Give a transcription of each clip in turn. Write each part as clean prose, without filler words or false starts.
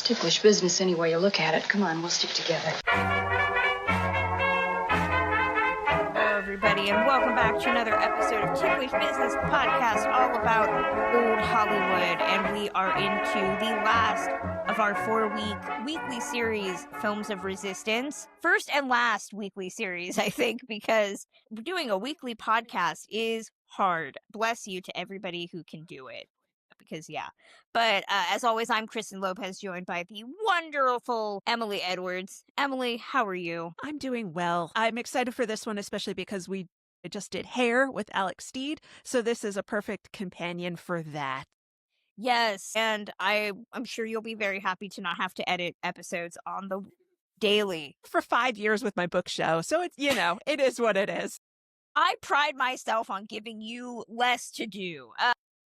Ticklish business any way you look at it. Come on, we'll stick together. Hello, everybody, and welcome back to another episode of Ticklish Business, the podcast all about old Hollywood. And we are into the last of our 4-week weekly series, Films of Resistance. First and last weekly series, I think, because doing a weekly podcast is hard. Bless you to everybody who can do it. Because, yeah. But as always, I'm Kristen Lopez, joined by the wonderful Emily Edwards. Emily, how are you? I'm doing well. I'm excited for this one, especially because we just did Hair with Alex Steed. So this is a perfect companion for that. Yes, and I'm sure you'll be very happy to not have to edit episodes on the daily. For 5 years with my book show. So it's, it is what it is. I pride myself on giving you less to do.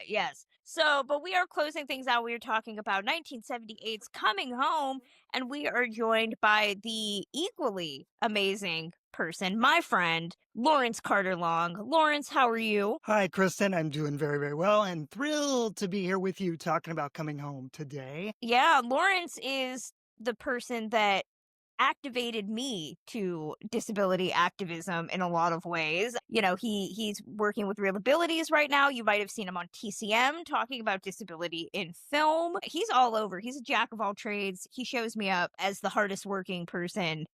Yes. So, but we are closing things out. We are talking about 1978's Coming Home, and we are joined by the equally amazing person, my friend, Lawrence Carter-Long. Lawrence, how are you? Hi, Kristen. I'm doing very, very well and thrilled to be here with you talking about Coming Home today. Yeah, Lawrence is the person that activated me to disability activism in a lot of ways. He's working with Disabilities right now. You might have seen him on TCM talking about disability in film. He's all over. He's a jack of all trades. He shows me up as the hardest working, I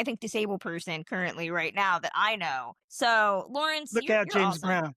think, disabled person currently right now that I know. So, Lawrence, Look you're out, James awesome. Brown.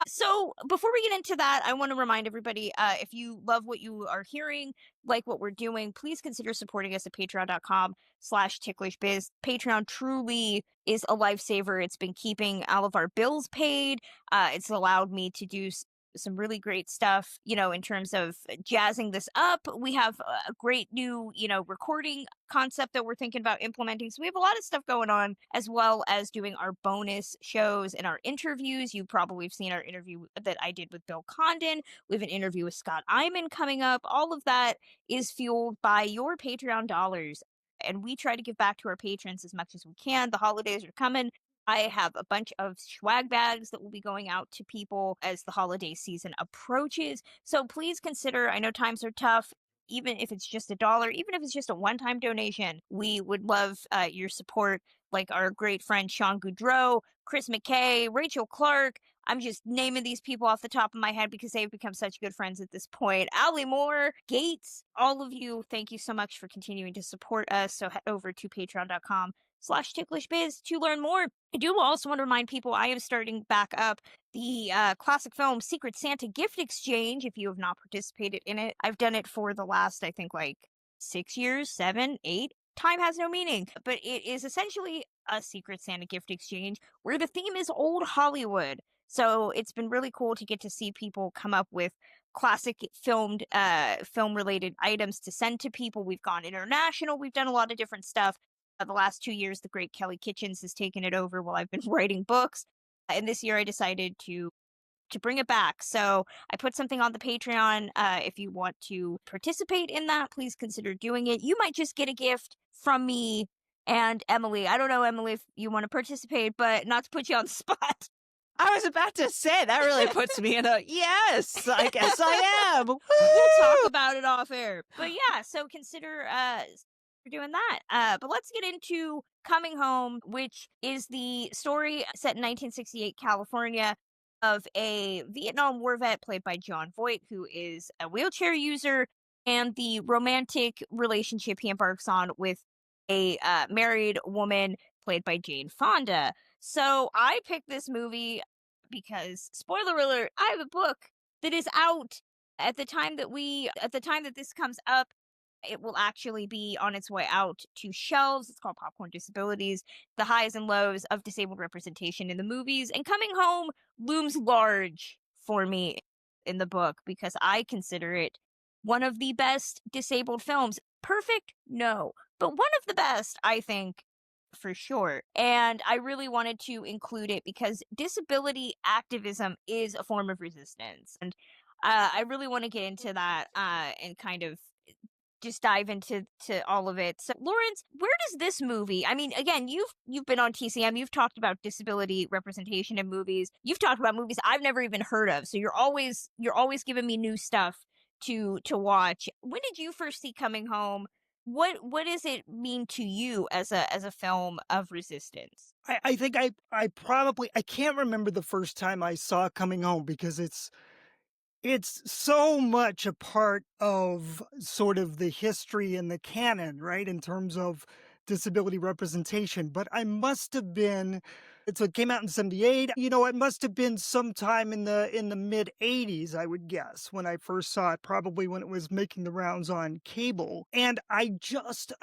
So before we get into that, I want to remind everybody, if you love what you are hearing, like what we're doing, please consider supporting us at patreon.com/ticklishbiz. Patreon truly is a lifesaver. It's been keeping all of our bills paid. It's allowed me to do some really great stuff, in terms of jazzing this up. We have a great new, recording concept that we're thinking about implementing. So we have a lot of stuff going on, as well as doing our bonus shows and our interviews. You probably have seen our interview that I did with Bill Condon. We have an interview with Scott Iman coming up. All of that is fueled by your Patreon dollars. And we try to give back to our patrons as much as we can. The holidays are coming. I have a bunch of swag bags that will be going out to people as the holiday season approaches. So please consider, I know times are tough, even if it's just $1, even if it's just a one-time donation, we would love your support, like our great friend Sean Goudreau, Chris McKay, Rachel Clark. I'm just naming these people off the top of my head because they've become such good friends at this point. Allie Moore, Gates, all of you, thank you so much for continuing to support us. So head over to patreon.com/ticklishbiz to learn more. I do also want to remind people I am starting back up the classic film Secret Santa gift exchange. If you have not participated in it, I've done it for the last, I think, 6 years, 7, 8. Time has no meaning, but it is essentially a Secret Santa gift exchange where the theme is old Hollywood. So it's been really cool to get to see people come up with classic film-related items to send to people. We've gone international. We've done a lot of different stuff. The last 2 years, the great Kelly Kitchens has taken it over while I've been writing books. And this year I decided to bring it back. So I put something on the Patreon. If you want to participate in that, please consider doing it. You might just get a gift from me and Emily. I don't know, Emily, if you want to participate, but not to put you on the spot. I was about to say, that really puts me in a, yes, I guess I am. We'll talk about it off air. But yeah, so consider doing that. But let's get into Coming Home, which is the story set in 1968 California of a Vietnam War vet played by John Voight, who is a wheelchair user, and the romantic relationship he embarks on with a married woman played by Jane Fonda. So I picked this movie because, spoiler alert, I have a book that is out at the time that this comes up. It will actually be on its way out to shelves. It's called Popcorn Disabilities, the highs and lows of disabled representation in the movies. And Coming Home looms large for me in the book because I consider it one of the best disabled films. Perfect? No. But one of the best, I think, for sure. And I really wanted to include it because disability activism is a form of resistance. And I really want to get into that and kind of just dive into all of it. So, Lawrence, where does this movie, I mean, again, you've been on TCM, you've talked about disability representation in movies, you've talked about movies I've never even heard of, so you're always giving me new stuff to watch. When did you first see Coming Home? What does it mean to you as a film of resistance? I think I probably I can't remember the first time I saw Coming Home because it's so much a part of sort of the history and the canon, right, in terms of disability representation. But I must have been it came out in 78. It must have been sometime in the mid 80s, I would guess, when I first saw it, probably when it was making the rounds on cable. And I just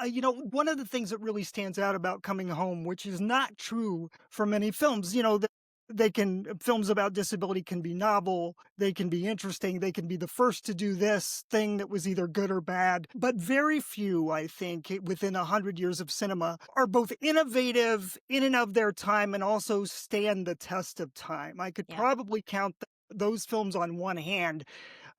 one of the things that really stands out about Coming Home, which is not true for many films, films about disability can be novel, they can be interesting, they can be the first to do this thing that was either good or bad. But very few, I think, within 100 years of cinema are both innovative in and of their time and also stand the test of time. I could Yeah. probably count those films on one hand.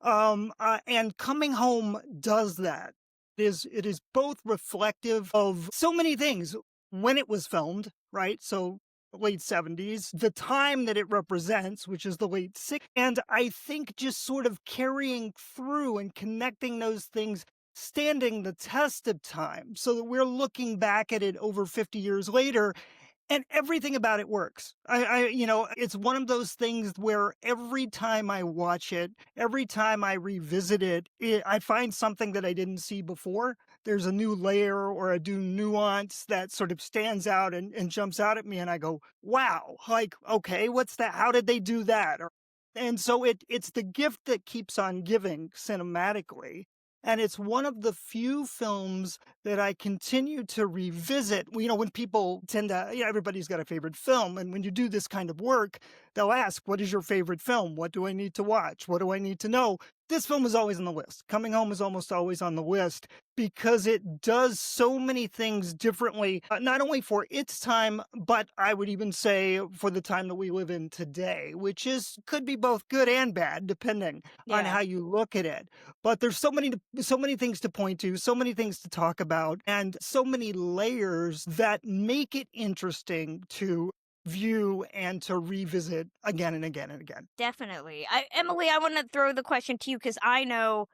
And Coming Home does that. It is both reflective of so many things when it was filmed, right? So late 70s, the time that it represents, which is the late 60s. And I think just sort of carrying through and connecting those things, standing the test of time, so that we're looking back at it over 50 years later and everything about it works. It's one of those things where every time I watch it, every time I revisit it, I find something that I didn't see before. There's a new layer or a new nuance that sort of stands out and jumps out at me. And I go, wow, like, okay, what's that? How did they do that? And so it's the gift that keeps on giving cinematically. And it's one of the few films that I continue to revisit. When people tend to, everybody's got a favorite film. And when you do this kind of work, they'll ask, what is your favorite film? What do I need to watch? What do I need to know? This film is always on the list. Coming Home is almost always on the list because it does so many things differently, not only for its time, but I would even say for the time that we live in today, which could be both good and bad, depending on how you look at it. But there's so many things to point to, so many things to talk about, and so many layers that make it interesting to view and to revisit again and again and again. Definitely. Emily, I want to throw the question to you because I know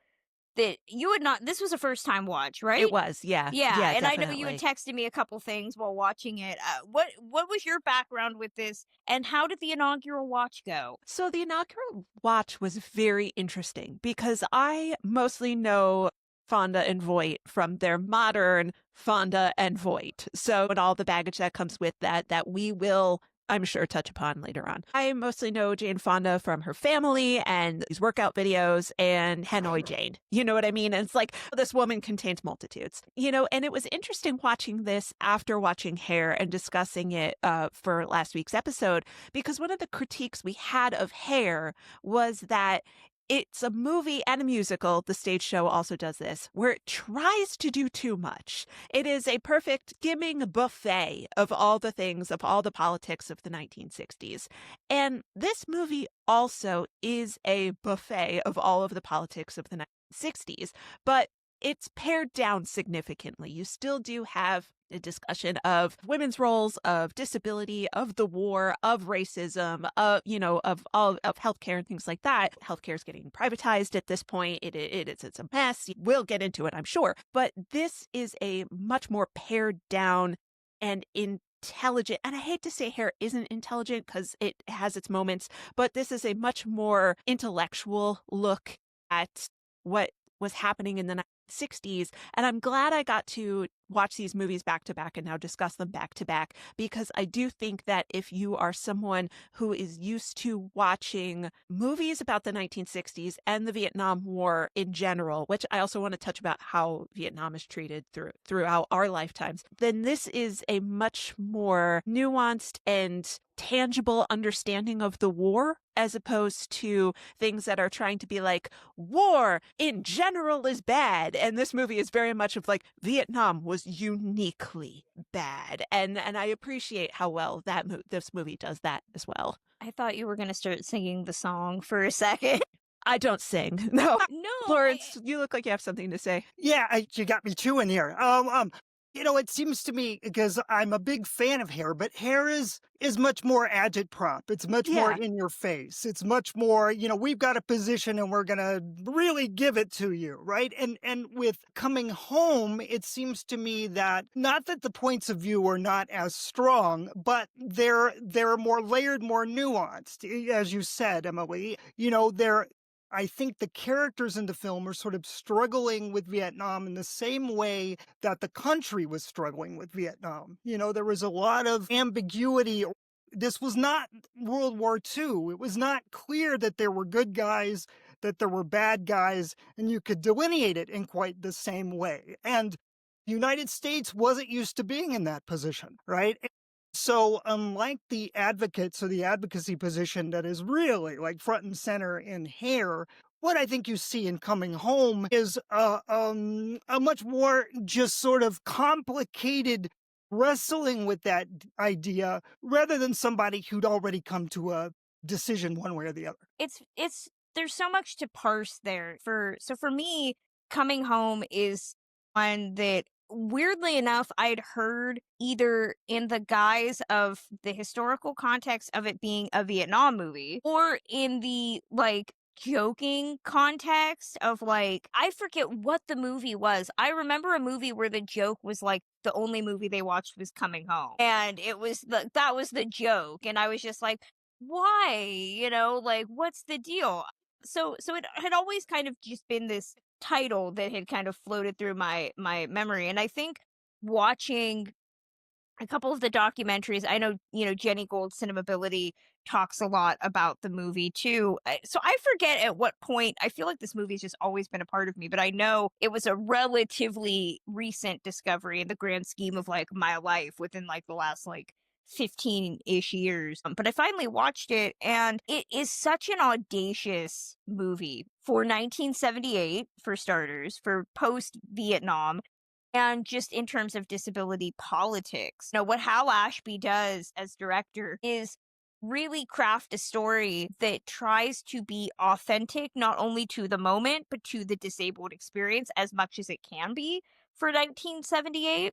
that you had not. This was a first time watch, right? It was, yeah. Yeah, and definitely. I know you had texted me a couple things while watching it. What was your background with this, and how did the inaugural watch go? So the inaugural watch was very interesting because I mostly know Fonda and Voight from their modern Fonda and Voight. So, and all the baggage that comes with that we will, I'm sure, touch upon later on. I mostly know Jane Fonda from her family and these workout videos and Hanoi Jane. You know what I mean? And it's like, this woman contains multitudes, and it was interesting watching this after watching Hair and discussing it for last week's episode, because one of the critiques we had of Hair was that it's a movie and a musical, the stage show also does this, where it tries to do too much. It is a perfect skimming buffet of all the things, of all the politics of the 1960s. And this movie also is a buffet of all of the politics of the 1960s, but it's pared down significantly. You still do have a discussion of women's roles, of disability, of the war, of racism, of all of healthcare and things like that. Healthcare is getting privatized at this point. It's a mess. We'll get into it, I'm sure. But this is a much more pared down and intelligent, and I hate to say Hair isn't intelligent because it has its moments, but this is a much more intellectual look at what was happening in the 1960s. And I'm glad I got to watch these movies back to back and now discuss them back to back, because I do think that if you are someone who is used to watching movies about the 1960s and the Vietnam War in general, which I also want to touch about how Vietnam is treated throughout our lifetimes, then this is a much more nuanced and tangible understanding of the war, as opposed to things that are trying to be like, war in general is bad. And this movie is very much of like, Vietnam was uniquely bad. And I appreciate how well this movie does that as well. I thought you were going to start singing the song for a second. I don't sing. No. No. Lawrence, you look like you have something to say. Yeah, you got me chewing here. It seems to me, because I'm a big fan of Hair, but Hair is much more agitprop. It's much more Yeah. in your face. It's much more, we've got a position and we're gonna really give it to you, right? And with Coming Home, it seems to me that not that the points of view are not as strong, but they're more layered, more nuanced. As you said, Emily, they're I think the characters in the film are sort of struggling with Vietnam in the same way that the country was struggling with Vietnam. There was a lot of ambiguity. This was not World War II. It was not clear that there were good guys, that there were bad guys, and you could delineate it in quite the same way. And the United States wasn't used to being in that position, right? So, unlike the advocates or the advocacy position that is really like front and center in Hair, what I think you see in Coming Home is a much more just sort of complicated wrestling with that idea rather than somebody who'd already come to a decision one way or the other. It's there's so much to parse there. For me, Coming Home is one that weirdly enough I'd heard either in the guise of the historical context of it being a Vietnam movie or in the like joking context of like I forget what the movie was. I remember a movie where the joke was like the only movie they watched was Coming Home. And it was that was the joke and I was just like why? Like what's the deal? So it had always kind of just been this title that had kind of floated through my memory. And I think watching a couple of the documentaries, I know, Jenny Gold's Cinemability talks a lot about the movie too. So I forget at what point, I feel like this movie's just always been a part of me, but I know it was a relatively recent discovery in the grand scheme of like my life within like the last like 15-ish years. But I finally watched it and it is such an audacious movie for 1978, for starters, for post Vietnam. And just in terms of disability politics, what Hal Ashby does as director is really craft a story that tries to be authentic, not only to the moment, but to the disabled experience as much as it can be for 1978.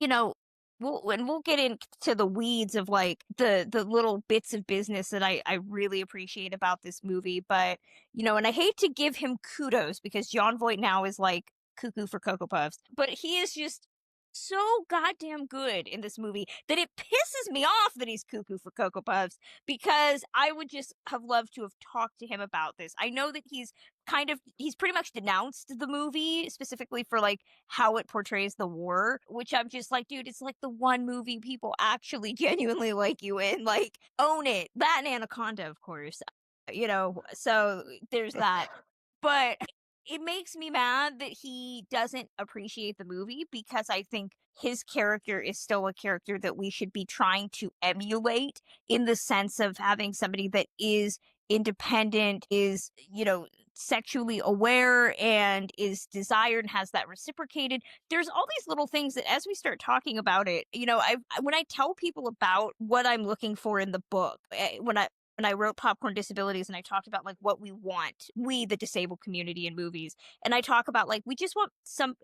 We'll get into the weeds of like the little bits of business that I really appreciate about this movie. But, and I hate to give him kudos because John Voight now is like cuckoo for Cocoa Puffs, but he is just so goddamn good in this movie that it pisses me off that he's cuckoo for Cocoa Puffs because I would just have loved to have talked to him about this. I know that he's pretty much denounced the movie specifically for like how it portrays the war, which I'm just like, dude, it's like the one movie people actually genuinely like you in, like own it. That and Anaconda, of course, so there's that. But it makes me mad that he doesn't appreciate the movie because I think his character is still a character that we should be trying to emulate in the sense of having somebody that is independent, is, sexually aware and is desired and has that reciprocated. There's all these little things that as we start talking about it, when I tell people about what I'm looking for in the book, when I wrote Popcorn Disabilities and I talked about like what we want, we the disabled community in movies, and I talk about like we just want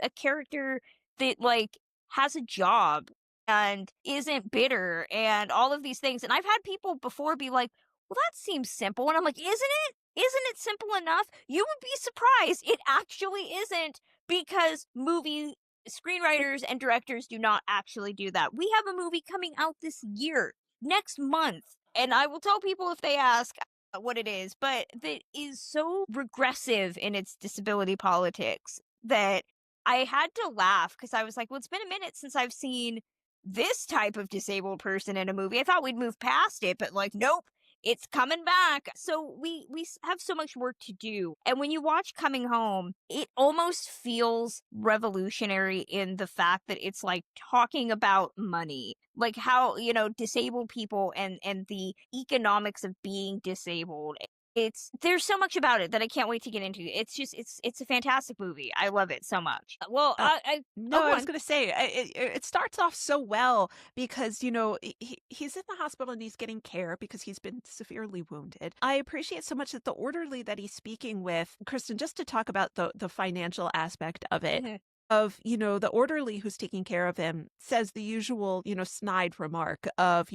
a character that like has a job and isn't bitter and all of these things. And I've had people before be like, "Well, that seems simple," and I'm like, "Isn't it? Isn't it simple enough? You would be surprised. It actually isn't because movie screenwriters and directors do not actually do that. We have a movie coming out this year, next month, and I will tell people if they ask what it is, but that is so regressive in its disability politics that I had to laugh because I was like, well, it's been a minute since I've seen this type of disabled person in a movie. I thought we'd move past it, but like, nope. It's coming back. So we have so much work to do. And when you watch Coming Home, it almost feels revolutionary in the fact that it's like talking about money, like how, disabled people and the economics of being disabled. There's so much about it that I can't wait to get into. It's just it's a fantastic movie. I love it so much. Well, No, I was going to say it starts off so well because he's in the hospital and he's getting care because he's been severely wounded. I appreciate so much that the orderly that he's speaking with, Kristen, just to talk about the financial aspect of it. of, the orderly who's taking care of him says the usual, snide remark of,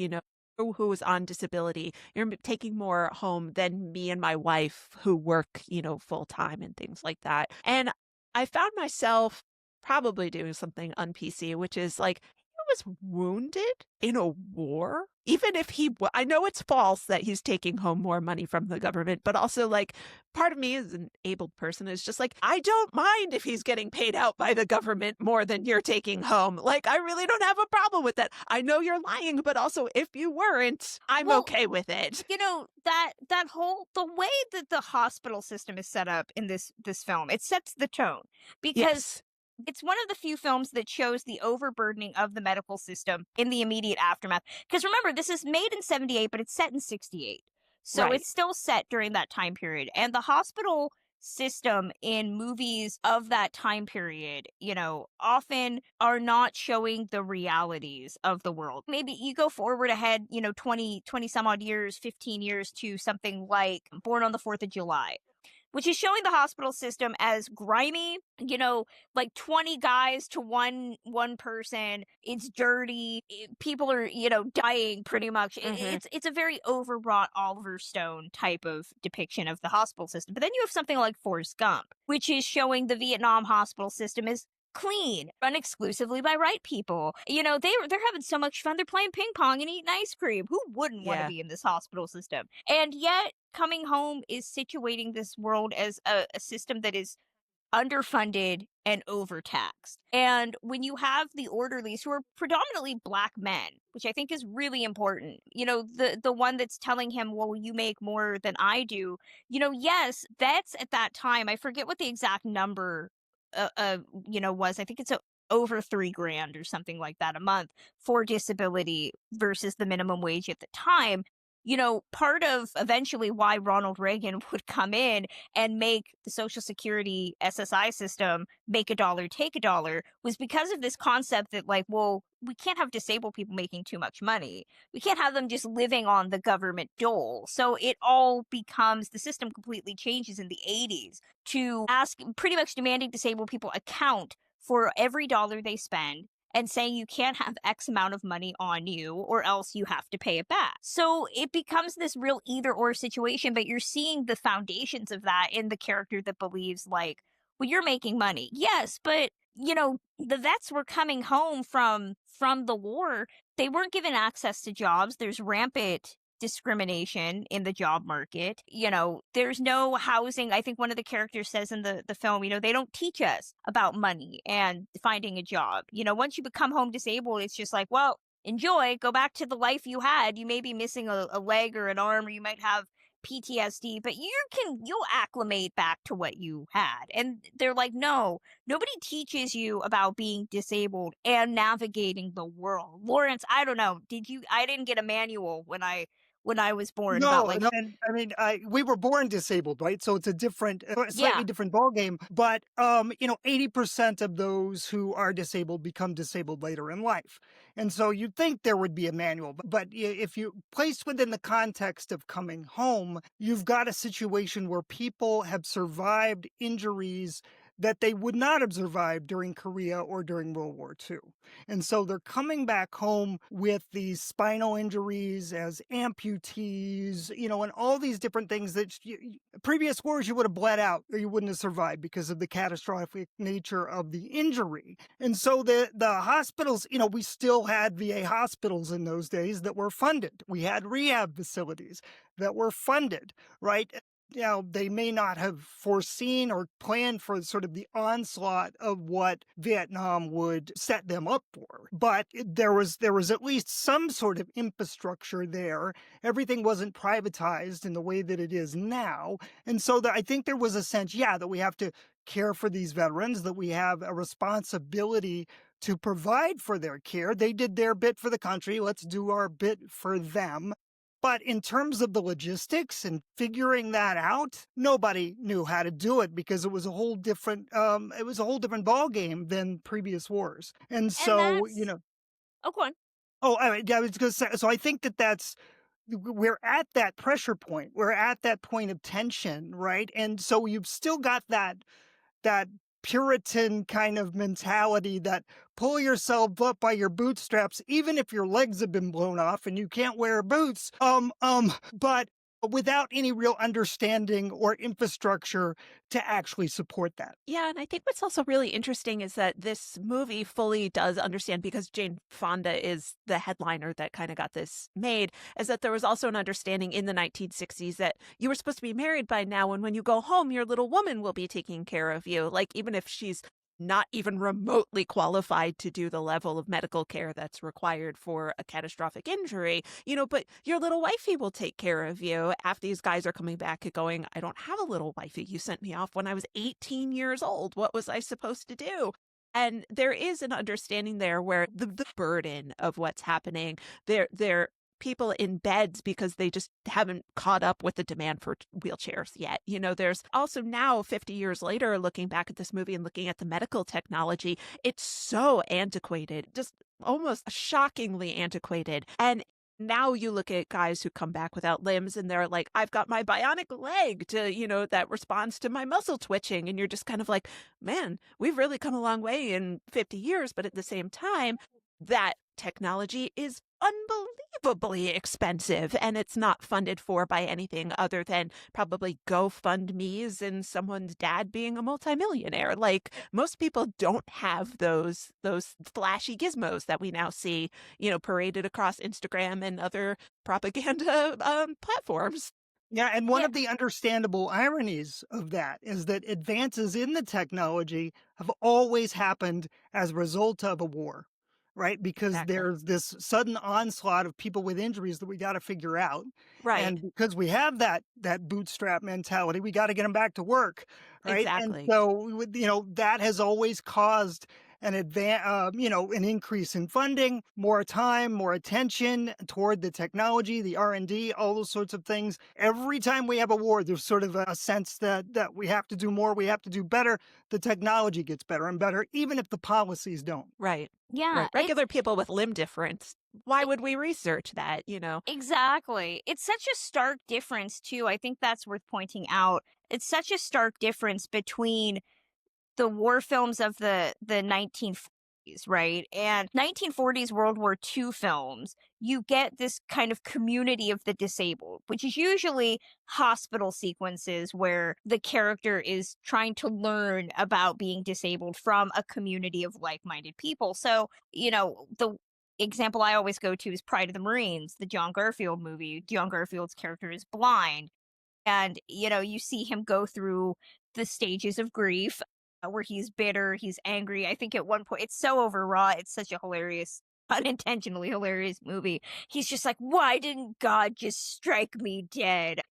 who is on disability, you're taking more home than me and my wife who work, full time and things like that. And I found myself probably doing something un-PC, which is like, he was wounded in a war. Even if I know it's false that he's taking home more money from the government, but also like part of me as an abled person is just like, I don't mind if he's getting paid out by the government more than you're taking home. Like, I really don't have a problem with that. I know you're lying, but also if you weren't, I'm okay with it. That whole, the way that the hospital system is set up in this film, it sets the tone because Yes. it's one of the few films that shows the overburdening of the medical system in the immediate aftermath. Because remember, this is made in 78, but it's set in 68. So Right. it's still set during that time period. And the hospital system in movies of that time period, often are not showing the realities of the world. Maybe you go forward ahead, 20 some odd years, 15 years to something like Born on the 4th of July, which is showing the hospital system as grimy, like 20 guys to one person. It's dirty. People are, dying pretty much. It's a very overwrought Oliver Stone type of depiction of the hospital system. But then you have something like Forrest Gump, which is showing the Vietnam hospital system as clean, run exclusively by white people. They're having so much fun. They're playing ping pong and eating ice cream. Who wouldn't want to be in this hospital system? And yet, Coming Home is situating this world as a system that is underfunded and overtaxed. And when you have the orderlies who are predominantly black men, which I think is really important, the one that's telling him, well, you make more than I do, yes, that's at that time, I forget what the exact number was. I think it's over $3,000 or something like that a month for disability versus the minimum wage at the time. Part of eventually why Ronald Reagan would come in and make the Social Security SSI system make a dollar, take a dollar was because of this concept that, like, well, we can't have disabled people making too much money. We can't have them just living on the government dole. So it all becomes, the system completely changes in the 80s to ask, pretty much demanding disabled people account for every dollar they spend and saying you can't have X amount of money on you or else you have to pay it back. So it becomes this real either or situation, but you're seeing the foundations of that in the character that believes, like, well, you're making money. Yes, but the vets were coming home from the war. They weren't given access to jobs. There's rampant discrimination in the job market. There's no housing. I think one of the characters says in the film, they don't teach us about money and finding a job. Once you become home disabled, it's just like, well, enjoy, go back to the life you had. You may be missing a leg or an arm, or you might have PTSD, but you'll acclimate back to what you had. And they're like, no, nobody teaches you about being disabled and navigating the world. Lawrence, I don't know. I didn't get a manual when I was born about, like, No, and I mean, we were born disabled, right? So it's a slightly Yeah. different ballgame. But 80% of those who are disabled become disabled later in life, and so you'd think there would be a manual. But if you placed within the context of Coming Home, you've got a situation where people have survived injuries that they would not have survived during Korea or during World War II. And so they're coming back home with these spinal injuries as amputees, and all these different things that previous wars you would have bled out or you wouldn't have survived because of the catastrophic nature of the injury. And so the hospitals, we still had VA hospitals in those days that were funded. We had rehab facilities that were funded, right? They may not have foreseen or planned for sort of the onslaught of what Vietnam would set them up for. But there was at least some sort of infrastructure there. Everything wasn't privatized in the way that it is now. And so I think there was a sense, that we have to care for these veterans, that we have a responsibility to provide for their care. They did their bit for the country. Let's do our bit for them. But in terms of the logistics and figuring that out, nobody knew how to do it because it was a whole different ball game than previous wars. And so, Oh, go on. Oh, I was going to say, so I think we're at that pressure point. We're at that point of tension, right? And so you've still got that Puritan kind of mentality that pull yourself up by your bootstraps, even if your legs have been blown off and you can't wear boots. But without any real understanding or infrastructure to actually support that. Yeah, and I think what's also really interesting is that this movie fully does understand, because Jane Fonda is the headliner that kind of got this made, is that there was also an understanding in the 1960s that you were supposed to be married by now, and when you go home, your little woman will be taking care of you. Like, even if she's not even remotely qualified to do the level of medical care that's required for a catastrophic injury, but your little wifey will take care of you. After these guys are coming back and going, I don't have a little wifey. You sent me off when I was 18 years old. What was I supposed to do? And there is an understanding there where the burden of what's happening, they're people in beds because they just haven't caught up with the demand for wheelchairs yet. There's also now 50 years later, looking back at this movie and looking at the medical technology, it's so antiquated, just almost shockingly antiquated. And now you look at guys who come back without limbs and they're like, I've got my bionic leg that responds to my muscle twitching. And you're just kind of like, man, we've really come a long way in 50 years. But at the same time, that technology is unbelievably expensive, and it's not funded for by anything other than probably GoFundMe's and someone's dad being a multimillionaire. Like, most people don't have those flashy gizmos that we now see, paraded across Instagram and other propaganda platforms. Yeah, and one of the understandable ironies of that is that advances in the technology have always happened as a result of a war, right? Because Exactly. there's this sudden onslaught of people with injuries that we got to figure out. Right. And because we have that bootstrap mentality, we got to get them back to work, right? Exactly. And so, that has always caused an an increase in funding, more time, more attention toward the technology, the R&D, all those sorts of things. Every time we have a war, there's sort of a sense that we have to do more, we have to do better. The technology gets better and better, even if the policies don't. Right. Yeah. Right. Regular people with limb difference. Why would we research that, Exactly. It's such a stark difference, too. I think that's worth pointing out. It's such a stark difference between the war films of the 1940s, right? And 1940s World War II films, you get this kind of community of the disabled, which is usually hospital sequences where the character is trying to learn about being disabled from a community of like-minded people. So, the example I always go to is Pride of the Marines, the John Garfield movie. John Garfield's character is blind. And, you see him go through the stages of grief where he's bitter, he's angry. I think at one point, it's so overwrought. It's such a hilarious, unintentionally hilarious movie. He's just like, why didn't God just strike me dead?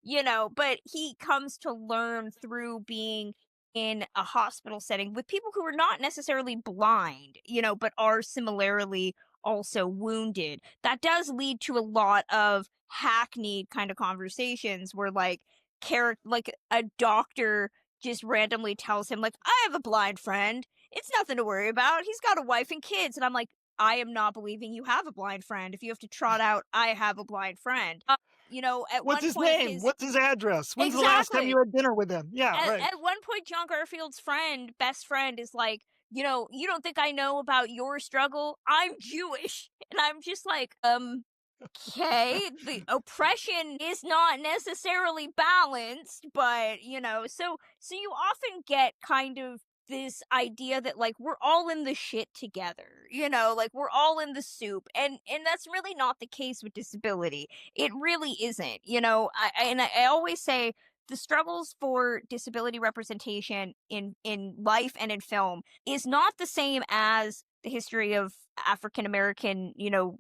But he comes to learn through being in a hospital setting with people who are not necessarily blind, but are similarly also wounded. That does lead to a lot of hackneyed kind of conversations where like a doctor just randomly tells him like, I have a blind friend. It's nothing to worry about. He's got a wife and kids. And I'm like, I am not believing you have a blind friend. If you have to trot out, I have a blind friend. At What's one his point, name? What's his address? When's the last time you had dinner with him? Yeah, right. At one point, John Garfield's best friend is like, you don't think I know about your struggle? I'm Jewish. And I'm just like, okay, the oppression is not necessarily balanced, but so you often get kind of this idea that like we're all in the shit together, like we're all in the soup, and that's really not the case with disability. It really isn't. I always say the struggles for disability representation in life and in film is not the same as the history of African American,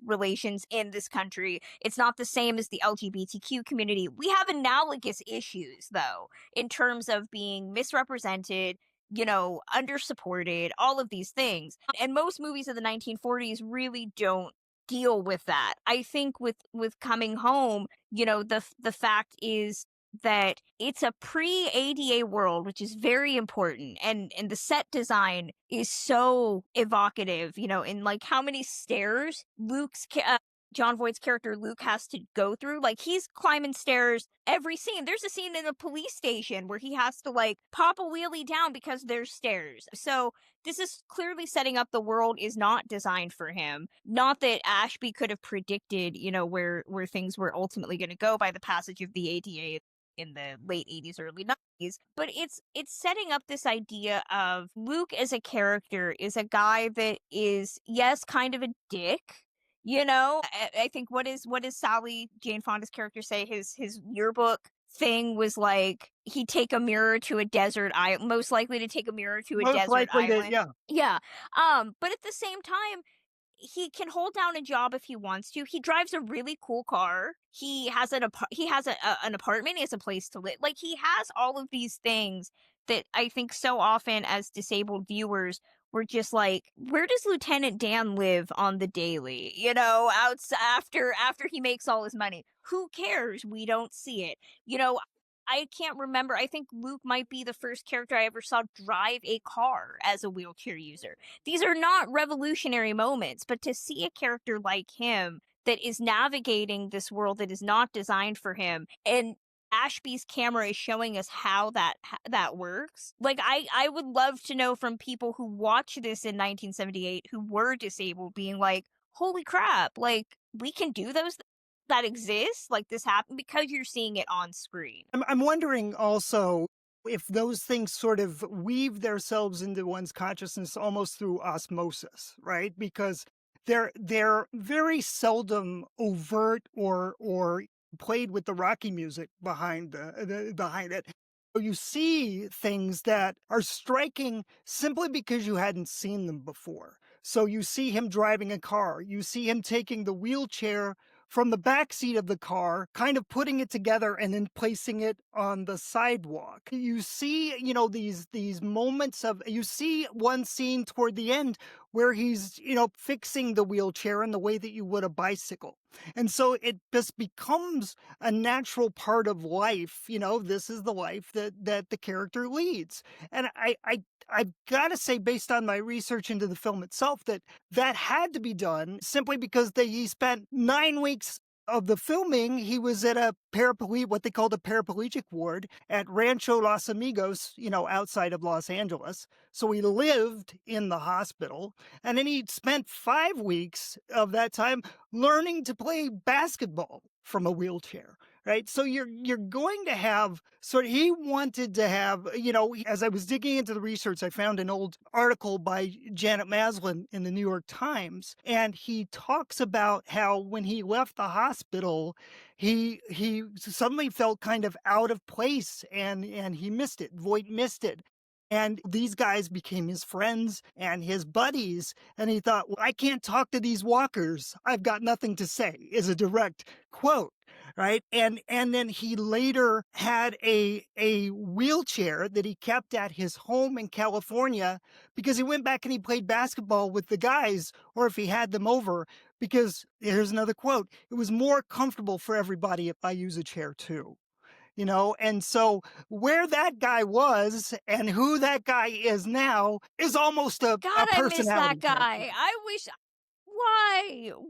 relations in this country. It's not the same as the LGBTQ community. We have analogous issues, though, in terms of being misrepresented, undersupported, all of these things. And most movies of the 1940s really don't deal with that. I think with Coming Home, the fact is that it's a pre-ADA world, which is very important, and the set design is so evocative, in like how many stairs Luke's Jon Voight's character Luke has to go through. Like, he's climbing stairs every scene. There's a scene in a police station where he has to, like, pop a wheelie down because there's stairs. So this is clearly setting up the world is not designed for him. Not that Ashby could have predicted, you know, where things were ultimately going to go by the passage of the ADA in the late 80s, early 90s, but it's setting up this idea of Luke as a character is a guy that is, yes, kind of a dick. You know, I think what does Sally Jane Fonda's character say? His yearbook thing was like he'd take a mirror to a desert island, most likely to take a mirror to a Most desert likely to, island. yeah. Yeah. But at the same time, he can hold down a job if he wants to. He drives a really cool car. He has an apartment. He has a place to live. Like, he has all of these things that I think so often as disabled viewers we're just like, where does Lieutenant Dan live on the daily? You know, after he makes all his money. Who cares? We don't see it. You know, I can't remember. I think Luke might be the first character I ever saw drive a car as a wheelchair user. These are not revolutionary moments, but to see a character like him that is navigating this world that is not designed for him, and Ashby's camera is showing us how that works. Like, I would love to know from people who watched this in 1978 who were disabled being like, holy crap, like, we can do those that exist, like this happened, because you're seeing it on screen. I'm wondering also if those things sort of weave themselves into one's consciousness almost through osmosis, right? Because they're very seldom overt or played with the Rocky music behind behind it. You see things that are striking simply because you hadn't seen them before. So you see him driving a car. You see him taking the wheelchair from the back seat of the car, kind of putting it together and then placing it on the sidewalk. You see, you know, these moments of, you see one scene toward the end where he's, you know, fixing the wheelchair in the way that you would a bicycle. And so it just becomes a natural part of life. You know, this is the life that the character leads. And I've got to say, based on my research into the film itself, that had to be done simply because he spent 9 weeks of the filming. He was at what they called a paraplegic ward at Rancho Los Amigos, you know, outside of Los Angeles. So he lived in the hospital, and then he spent 5 weeks of that time learning to play basketball from a wheelchair. Right. So you're going to have he wanted to have, you know, as I was digging into the research, I found an old article by Janet Maslin in the New York Times. And he talks about how when he left the hospital, he suddenly felt kind of out of place and he missed it. Voight missed it. And these guys became his friends and his buddies. And he thought, well, I can't talk to these walkers. I've got nothing to say, is a direct quote. Right. And then he later had a wheelchair that he kept at his home in California because he went back and he played basketball with the guys, or if he had them over, because here's another quote, it was more comfortable for everybody if I use a chair too. You know, and so where that guy was and who that guy is now is almost a God, personality. I miss that guy. Character. I wish.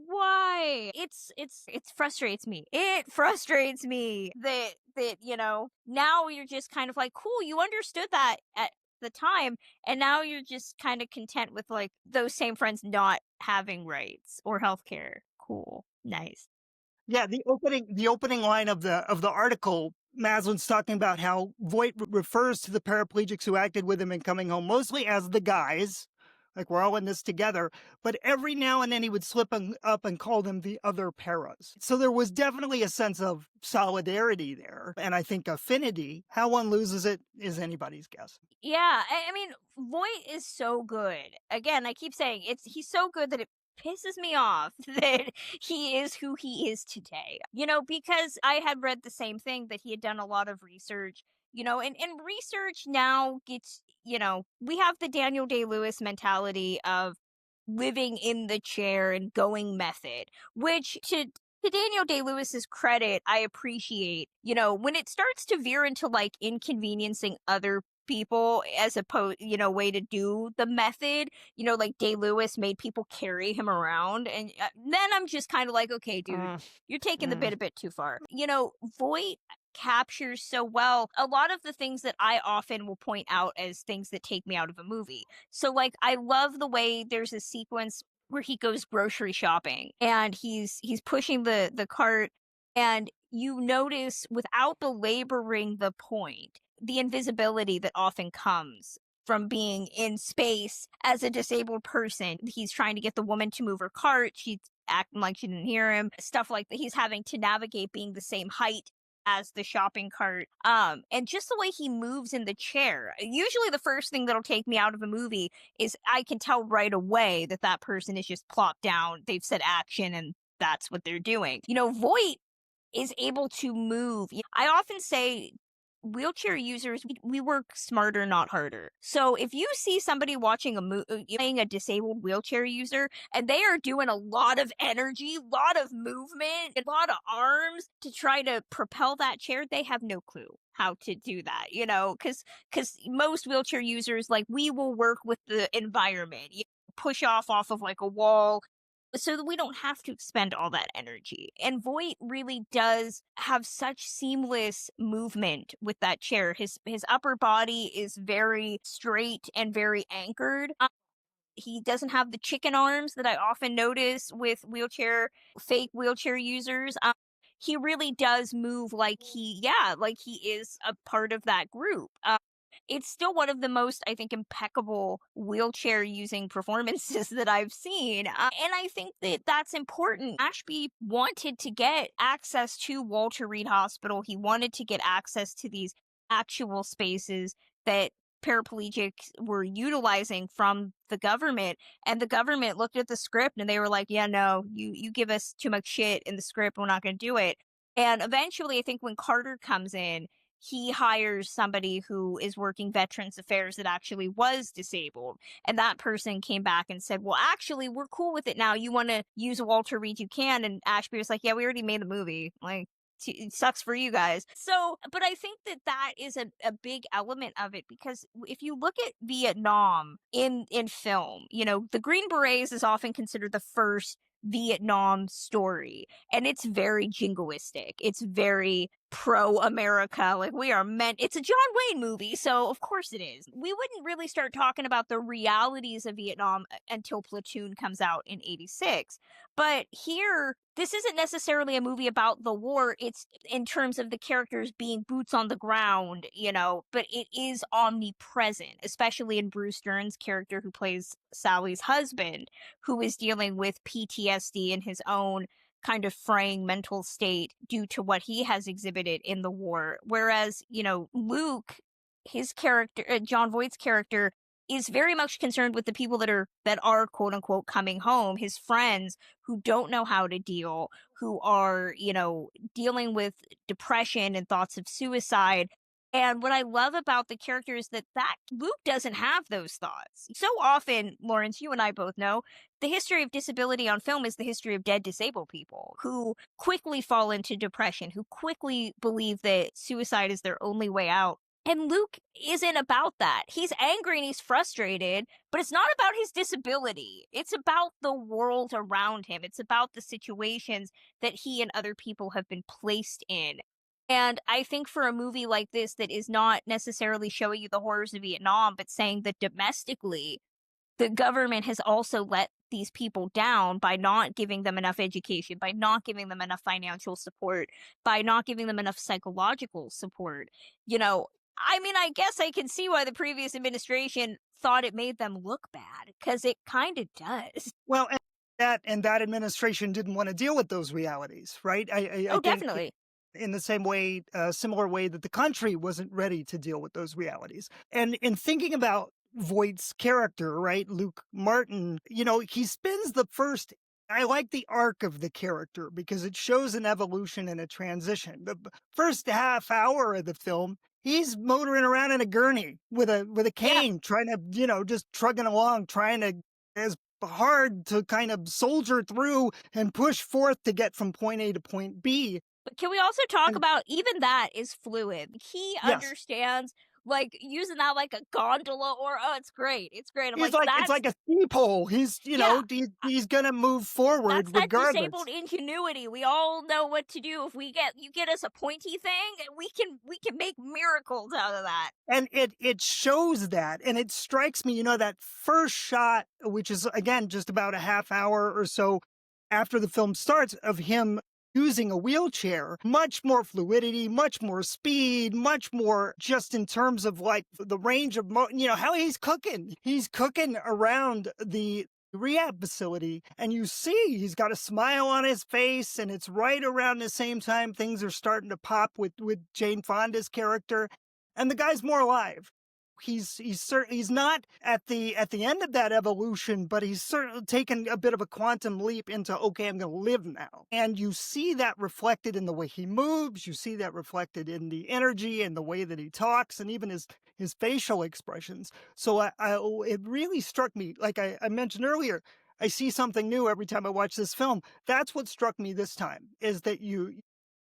Why? It frustrates me. It frustrates me that you know, now you're just kind of like, cool, you understood that at the time, and now you're just kind of content with like those same friends not having rights or healthcare. Cool. Nice. Yeah, the opening line of the article, Maslin's talking about how Voight refers to the paraplegics who acted with him in Coming Home mostly as the guys, like we're all in this together, but every now and then he would slip up and call them the other paras. So there was definitely a sense of solidarity there, and I think affinity. How one loses it is anybody's guess. Yeah, I mean, Voight is so good. Again, I keep saying he's so good that it pisses me off that he is who he is today. You know, because I had read the same thing, that he had done a lot of research, you know, and research now gets, you know, we have the Daniel Day-Lewis mentality of living in the chair and going method, which to Daniel Day-Lewis's credit, I appreciate, you know, when it starts to veer into like inconveniencing other people as opposed, way to do the method. Like Day-Lewis made people carry him around. And then I'm just kind of like, okay, dude, you're taking the bit a bit too far. Voight captures so well a lot of the things that I often will point out as things that take me out of a movie. So like I love the way there's a sequence where he goes grocery shopping and he's pushing the cart, and you notice, without belaboring the point, the invisibility that often comes from being in space as a disabled person. He's trying to get the woman to move her cart. She's acting like she didn't hear him. Stuff like that. He's having to navigate being the same height as the shopping cart. And just the way he moves in the chair. Usually the first thing that'll take me out of a movie is I can tell right away that that person is just plopped down. They've said action and that's what they're doing. Voight is able to move. I often say wheelchair users, we work smarter, not harder. So if you see somebody watching playing a disabled wheelchair user, and they are doing a lot of energy, a lot of movement, a lot of arms to try to propel that chair, they have no clue how to do that, because most wheelchair users, like, we will work with the environment, push off of like a wall, so that we don't have to expend all that energy. And Voight really does have such seamless movement with that chair. His upper body is very straight and very anchored. He doesn't have the chicken arms that I often notice with fake wheelchair users. He really does move like he is a part of that group. It's still one of the most, I think, impeccable wheelchair using performances that I've seen. And I think that that's important. Ashby wanted to get access to Walter Reed Hospital. He wanted to get access to these actual spaces that paraplegics were utilizing from the government. And the government looked at the script and they were like, yeah, no, you give us too much shit in the script. We're not going to do it. And eventually, I think when Carter comes in, he hires somebody who is working Veterans Affairs that actually was disabled. And that person came back and said, well, actually, we're cool with it now. You want to use Walter Reed, you can. And Ashby was like, yeah, we already made the movie. Like, it sucks for you guys. So, but I think that is a big element of it, because if you look at Vietnam in film, the Green Berets is often considered the first Vietnam story, and it's very jingoistic. It's very pro-America. Like, it's a John Wayne movie, so of course it is. We wouldn't really start talking about the realities of Vietnam until Platoon comes out in 86. But here, this isn't necessarily a movie about the war. It's in terms of the characters being boots on the ground, but it is omnipresent, especially in Bruce Dern's character, who plays Sally's husband, who is dealing with PTSD in his own kind of fraying mental state due to what he has exhibited in the war. Whereas, Luke, his character, John Voight's character, is very much concerned with the people that are quote unquote coming home, his friends who don't know how to deal, who are, dealing with depression and thoughts of suicide. And what I love about the character is that Luke doesn't have those thoughts. So often, Lawrence, you and I both know, the history of disability on film is the history of dead disabled people who quickly fall into depression, who quickly believe that suicide is their only way out. And Luke isn't about that. He's angry and he's frustrated, but it's not about his disability. It's about the world around him. It's about the situations that he and other people have been placed in. And I think for a movie like this that is not necessarily showing you the horrors of Vietnam, but saying that domestically, the government has also let these people down by not giving them enough education, by not giving them enough financial support, by not giving them enough psychological support. I guess I can see why the previous administration thought it made them look bad, because it kind of does. Well, and that administration didn't want to deal with those realities, right? I think Definitely. in the same way, similar way that the country wasn't ready to deal with those realities. And in thinking about Voight's character, right, Luke Martin, he spends I like the arc of the character because it shows an evolution and a transition. The first half hour of the film, he's motoring around in a gurney with a cane, trying to, just trugging along, trying to, as hard to kind of soldier through and push forth to get from point A to point B. But can we also talk about even that is fluid? He understands like using that like a gondola, or oh, it's great. It's great. I'm He's like, like it's that's like a steeple. He's yeah, he's gonna move forward that's that regardless. disabled ingenuity. We all know what to do. If you get us a pointy thing, we can make miracles out of that. And it shows that, and it strikes me, that first shot, which is again just about a half hour or so after the film starts, of him using a wheelchair, much more fluidity, much more speed, much more just in terms of like the range of how he's cooking. He's cooking around the rehab facility, and you see he's got a smile on his face, and it's right around the same time things are starting to pop with Jane Fonda's character, and the guy's more alive. He's not at the end of that evolution, but he's certainly taken a bit of a quantum leap into, okay, I'm going to live now. And you see that reflected in the way he moves. You see that reflected in the energy and the way that he talks, and even his facial expressions. So it really struck me, like I mentioned earlier, I see something new every time I watch this film. That's what struck me this time, is that you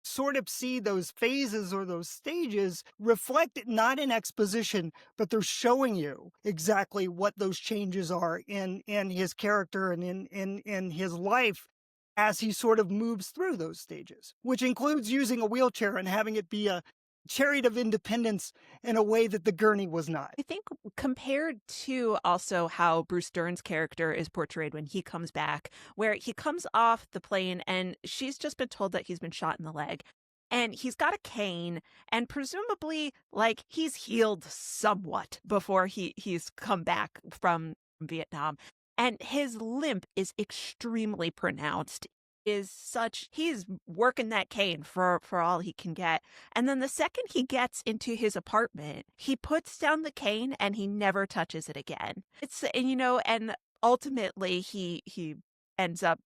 sort of see those phases or those stages reflected not in exposition, but they're showing you exactly what those changes are in his character and in his life as he sort of moves through those stages, which includes using a wheelchair and having it be a chariot of independence in a way that the gurney was not. I think compared to also how Bruce Dern's character is portrayed when he comes back, where he comes off the plane and she's just been told that he's been shot in the leg. And he's got a cane, and presumably, like, he's healed somewhat before he's come back from Vietnam. And his limp is extremely pronounced. He's working that cane for all he can get. And then the second he gets into his apartment, he puts down the cane and he never touches it again. And ultimately he ends up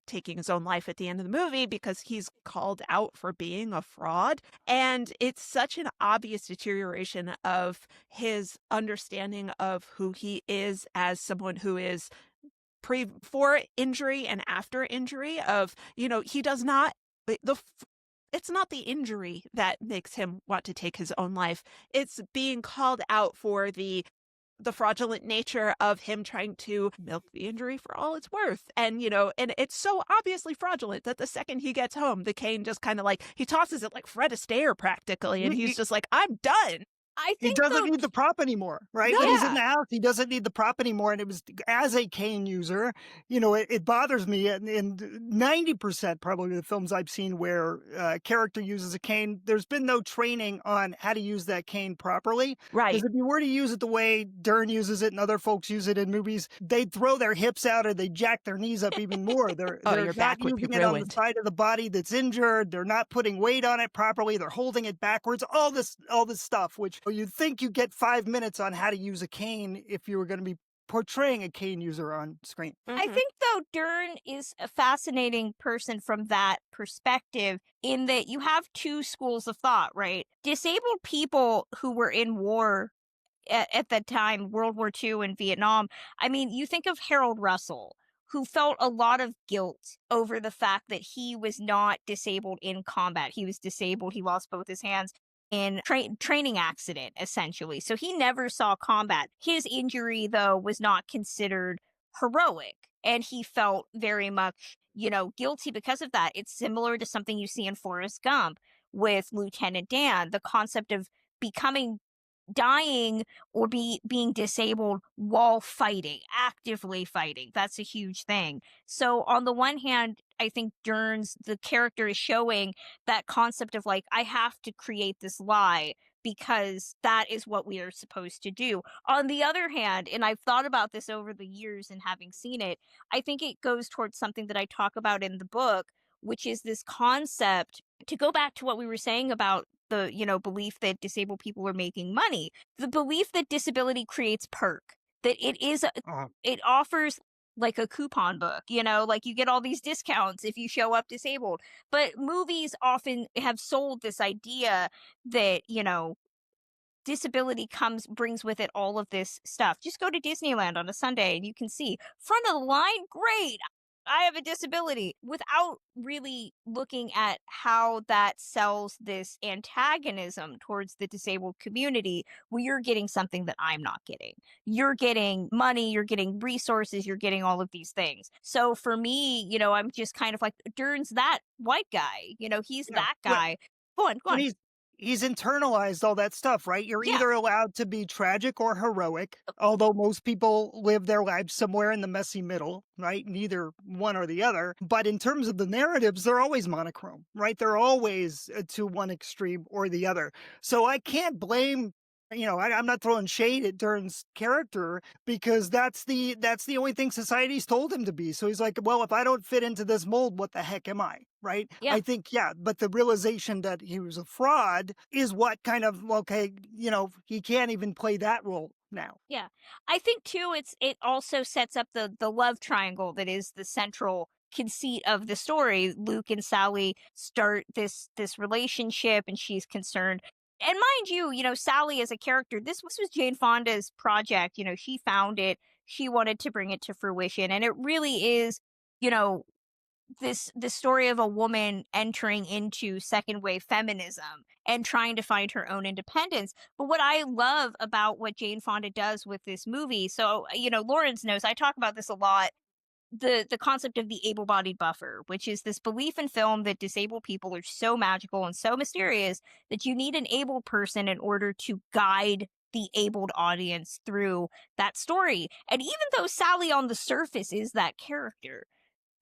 taking his own life at the end of the movie because he's called out for being a fraud. And it's such an obvious deterioration of his understanding of who he is as someone who is before injury and after injury, of, he does not, it's not the injury that makes him want to take his own life. It's being called out for the fraudulent nature of him trying to milk the injury for all it's worth. And, and it's so obviously fraudulent that the second he gets home, the cane just kind of like, he tosses it like Fred Astaire practically. And he's just like, I'm done. I He think doesn't need the prop anymore, right? When he's in the Yeah. house, he doesn't need the prop anymore. And it was, as a cane user, it bothers me. And 90% probably of the films I've seen where a character uses a cane, there's been no training on how to use that cane properly. Right. Because if you were to use it the way Dern uses it and other folks use it in movies, they'd throw their hips out or they'd jack their knees up even more. They're your not back would be using it on the ruined. side of the body that's injured. They're not putting weight on it properly. They're holding it backwards. All this stuff, which you'd think you get 5 minutes on how to use a cane if you were going to be portraying a cane user on screen. I think, though, Dern is a fascinating person from that perspective, in that you have two schools of thought, right? Disabled people who were in war at that time, World War II and Vietnam. I mean, you think of Harold Russell, who felt a lot of guilt over the fact that he was not disabled in combat. He was disabled. He lost both his hands in training accident, essentially. So he never saw combat. His injury, though, was not considered heroic, and he felt very much, guilty because of that. It's similar to something you see in Forrest Gump with Lieutenant Dan, the concept of dying or being disabled while fighting, actively fighting. That's a huge thing. So on the one hand, I think the character is showing that concept of like, I have to create this lie because that is what we are supposed to do. On the other hand, and I've thought about this over the years and having seen it, I think it goes towards something that I talk about in the book, which is this concept, to go back to what we were saying about the, belief that disabled people are making money, the belief that disability creates perk, that it offers like a coupon book, like you get all these discounts if you show up disabled. But movies often have sold this idea that, disability brings with it all of this stuff. Just go to Disneyland on a Sunday and you can see front of the line, great. I have a disability, without really looking at how that sells this antagonism towards the disabled community, where you're getting something that I'm not getting. You're getting money, you're getting resources, you're getting all of these things. So for me, I'm just kind of like, Dern's that white guy, he's Yeah. that guy. Go And on. he's internalized all that stuff, right? You're Yeah. either allowed to be tragic or heroic, although most people live their lives somewhere in the messy middle, right? Neither one or the other. But in terms of the narratives, they're always monochrome, right? They're always to one extreme or the other. So I can't blame. I'm not throwing shade at Dern's character because that's the only thing society's told him to be. So he's like, well, if I don't fit into this mold, what the heck am I? Right? Yeah. I think, yeah, but the realization that he was a fraud is what kind of, okay, he can't even play that role now. Yeah. I think too it also sets up the love triangle that is the central conceit of the story. Luke and Sally start this relationship, and she's concerned. And mind you, Sally as a character, this was Jane Fonda's project. She found it, she wanted to bring it to fruition, and it really is, you know, this story of a woman entering into second wave feminism and trying to find her own independence. But what I love about what Jane Fonda does with this movie, so Lawrence knows I talk about this a lot, the concept of the able-bodied buffer, which is this belief in film that disabled people are so magical and so mysterious that you need an able person in order to guide the abled audience through that story. And even though Sally on the surface is that character,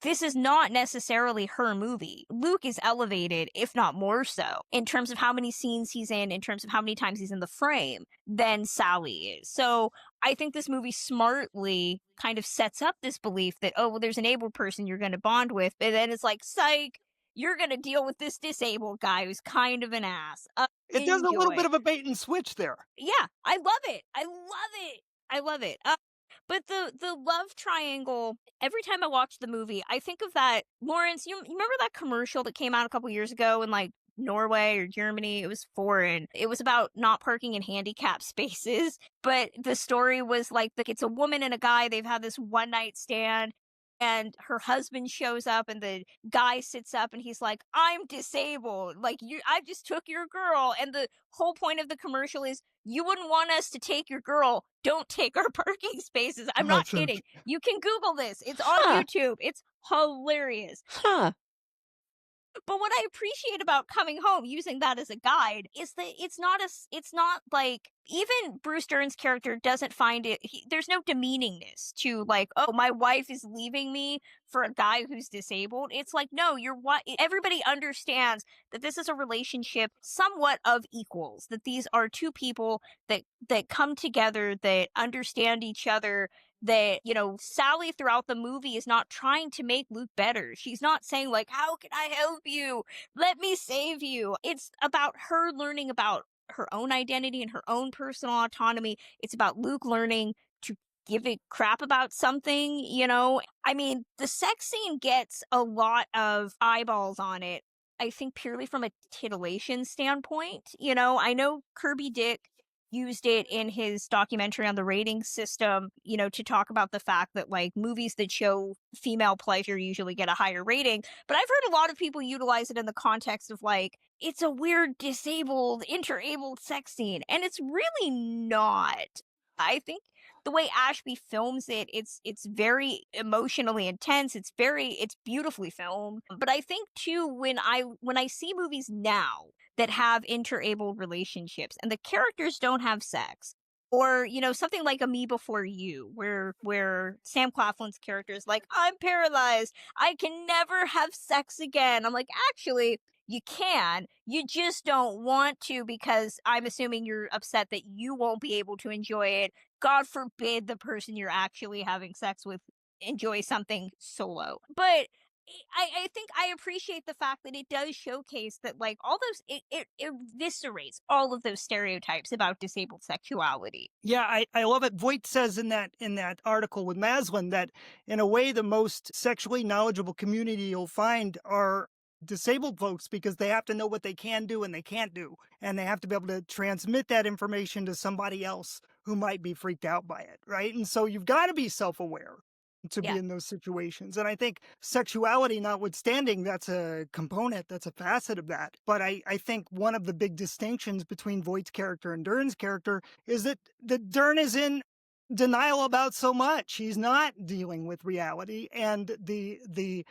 this is not necessarily her movie. Luke is elevated, if not more so, in terms of how many scenes he's in terms of how many times he's in the frame, than Sally is. So I think this movie smartly kind of sets up this belief that, oh, well, there's an able person you're going to bond with, but then it's like, psych, you're going to deal with this disabled guy who's kind of an ass. It does a little Enjoy. bit of a bait and switch there. Yeah, I love it. I love it. I love it. But the love triangle, every time I watch the movie, I think of that. Lawrence, you remember that commercial that came out a couple years ago in like Norway or Germany? It was foreign. It was about not parking in handicap spaces. But the story was like, it's a woman and a guy. They've had this one night stand. And her husband shows up, and the guy sits up, and he's like, "I'm disabled. Like, I just took your girl." And the whole point of the commercial is, you wouldn't want us to take your girl. Don't take our parking spaces. I'm not kidding. You can Google this. It's on YouTube. It's hilarious. Huh. But what I appreciate about Coming Home, using that as a guide, is that it's not like, even Bruce Dern's character doesn't find it, there's no demeaningness to like, oh, my wife is leaving me for a guy who's disabled. It's like, no, everybody understands that this is a relationship somewhat of equals, that these are two people that come together, that understand each other, that, Sally throughout the movie is not trying to make Luke better. She's not saying like, how can I help you? Let me save you. It's about her learning about her own identity and her own personal autonomy. It's about Luke learning to give a crap about something, I mean, the sex scene gets a lot of eyeballs on it, I think purely from a titillation standpoint. I know Kirby Dick used it in his documentary on the rating system, to talk about the fact that like movies that show female pleasure usually get a higher rating. But I've heard a lot of people utilize it in the context of like, it's a weird disabled, interabled sex scene. And it's really not. I think the way Ashby films it, it's very emotionally intense. It's beautifully filmed. But I think too, when I see movies now that have interabled relationships and the characters don't have sex, or something like A Me Before You, where Sam Claflin's character is like, I'm paralyzed, I can never have sex again. I'm like, actually, you can, you just don't want to, because I'm assuming you're upset that you won't be able to enjoy it. God forbid the person you're actually having sex with enjoy something solo. But I think I appreciate the fact that it does showcase that like all those, it eviscerates all of those stereotypes about disabled sexuality. Yeah, I love it. Voight says in that article with Maslin that in a way the most sexually knowledgeable community you'll find are disabled folks, because they have to know what they can do and they can't do, and they have to be able to transmit that information to somebody else who might be freaked out by it, right? And so you've got to be self-aware. to be Yeah. in those situations. And I think sexuality notwithstanding, that's a component, that's a facet of that. But I think one of the big distinctions between Voight's character and Dern's character is that Dern is in denial about so much. He's not dealing with reality. And the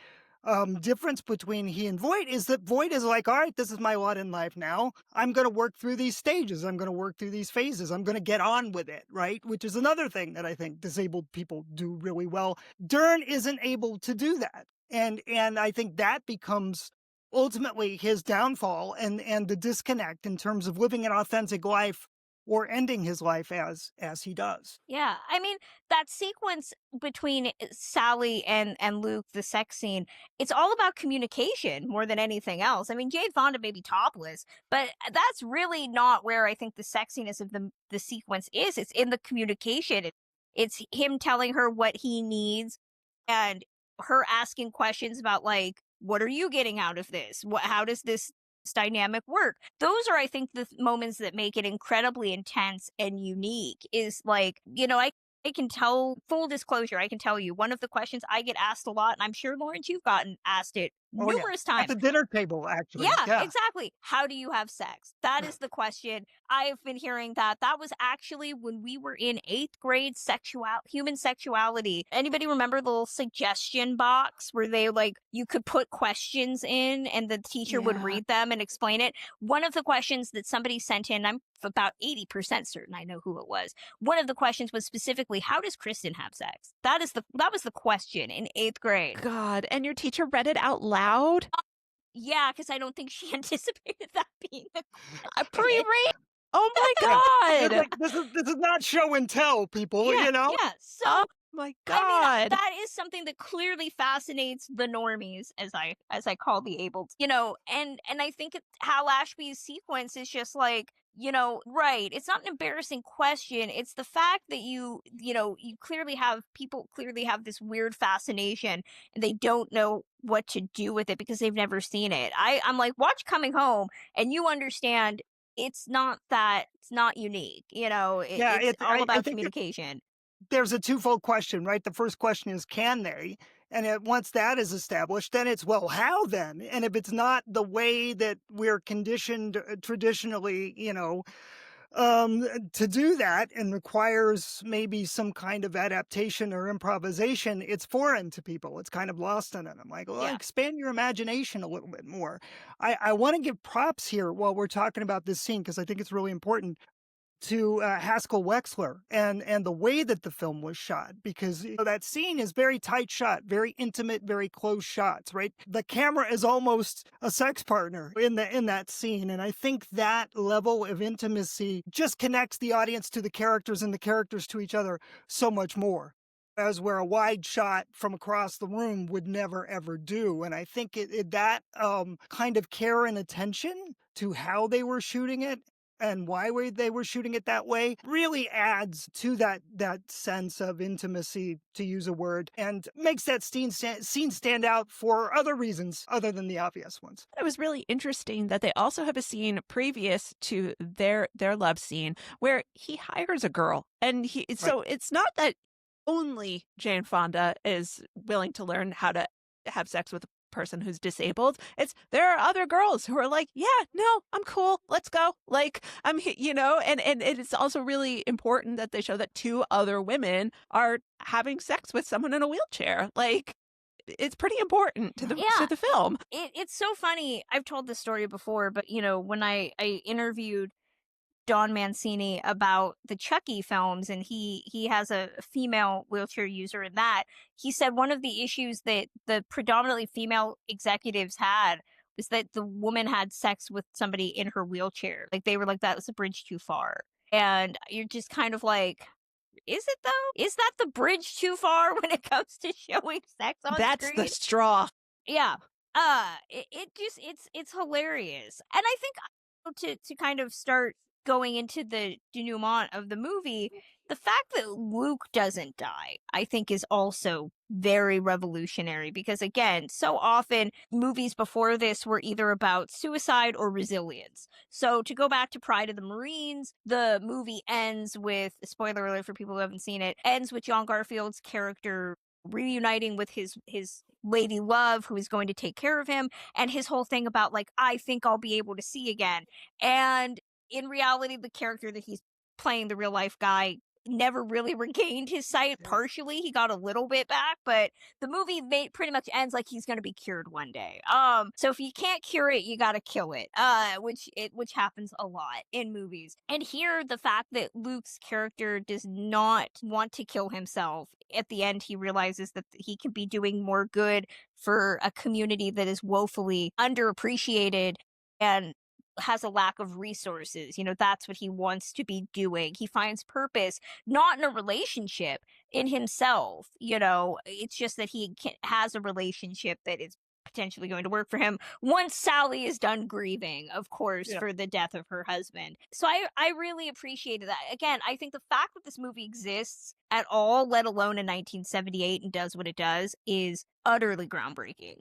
difference between he and Voight is that Voight is like, all right, this is my lot in life now. I'm going to work through these stages. I'm going to work through these phases. I'm going to get on with it, right? Which is another thing that I think disabled people do really well. Dern isn't able to do that. And I think that becomes ultimately his downfall and the disconnect in terms of living an authentic life or ending his life as he does. Yeah, I mean, that sequence between Sally and Luke, the sex scene, it's all about communication more than anything else. I mean, Jane Fonda may be topless, but that's really not where I think the sexiness of the sequence is. It's in the communication. It's him telling her what he needs and her asking questions about, like, what are you getting out of this? How does this dynamic work? Those are, I think, the moments that make it incredibly intense and unique. Is like, I can tell, full disclosure, I can tell you one of the questions I get asked a lot, and I'm sure, Lawrence, you've gotten asked it Oh yeah, numerous at times. the dinner table, actually. Yeah, Yeah. exactly. How do you have sex? That is the question. I've been hearing that. That was actually when we were in 8th grade human sexuality. Anybody remember the little suggestion box where they you could put questions in and the teacher would Yeah. read them and explain it? One of the questions that somebody sent in, I'm about 80% certain I know who it was. One of the questions was specifically, how does Kristen have sex? That was the question in 8th grade. God, and your teacher read it out loud? Yeah, because I don't think she anticipated that being a A question. pre-read? Oh my Yeah. It's God. like, this is not show and tell, people, Yeah, you know? yeah. So, Oh my I mean, God. that is something that clearly fascinates the normies, as I call the abled, and I think Hal Ashby's sequence is just like, right. It's not an embarrassing question. It's the fact that you people clearly have this weird fascination and they don't know what to do with it because they've never seen it. I'm like, watch Coming Home and you understand it's not unique. Yeah, It's all I about think communication. there's a twofold question, right? The first question is, can they? And once that is established, then it's, well, how then? And if it's not the way that we're conditioned traditionally, to do that and requires maybe some kind of adaptation or improvisation, it's foreign to people. It's kind of lost on it. I'm like, well, Yeah. expand your imagination a little bit more. I want to give props here while we're talking about this scene, because I think it's really important to Haskell Wexler and the way that the film was shot, because that scene is very tight shot, very intimate, very close shots, right? The camera is almost a sex partner in that scene, and I think that level of intimacy just connects the audience to the characters and the characters to each other so much more, as where a wide shot from across the room would never ever do. And I think that kind of care and attention to how they were shooting it and why they were shooting it that way really adds to that sense of intimacy, to use a word, and makes that scene stand out for other reasons other than the obvious ones. It was really interesting that they also have a scene previous to their love scene where he hires a girl, and so it's not that only Jane Fonda is willing to learn how to have sex with a person who's disabled. There are other girls who are like, yeah, no, I'm cool, let's go. Like, and it's also really important that they show that 2 other women are having sex with someone in a wheelchair. Like, it's pretty important to the film. It's so funny. I've told this story before, but when I interviewed Don Mancini about the Chucky films, and he has a female wheelchair user in that. He said one of the issues that the predominantly female executives had was that the woman had sex with somebody in her wheelchair. Like, they were like, that was a bridge too far. And you're just kind of like, is it though? Is that the bridge too far when it comes to showing sex on That's screen? the straw. Yeah. It's hilarious. And I think to kind of start going into the denouement of the movie, the fact that Luke doesn't die, I think, is also very revolutionary, because again, so often movies before this were either about suicide or resilience. So to go back to Pride of the Marines, the movie ends with, spoiler alert for people who haven't seen it, ends with John Garfield's character reuniting with his lady love who is going to take care of him, and his whole thing about like, I think I'll be able to see again. And in reality, the character that he's playing, the real life guy, never really regained his sight. Partially, he got a little bit back, but the movie pretty much ends like he's going to be cured one day. So if you can't cure it, you got to kill it. Which happens a lot in movies. And here, the fact that Luke's character does not want to kill himself. At the end, he realizes that he can be doing more good for a community that is woefully underappreciated and has a lack of resources. That's what he wants to be doing. He finds purpose not in a relationship, in himself. It's just that he has a relationship that is potentially going to work for him once Sally is done grieving, of course, for the death of her husband. So I really appreciated that. Again, I think the fact that this movie exists at all, let alone in 1978, and does what it does, is utterly groundbreaking.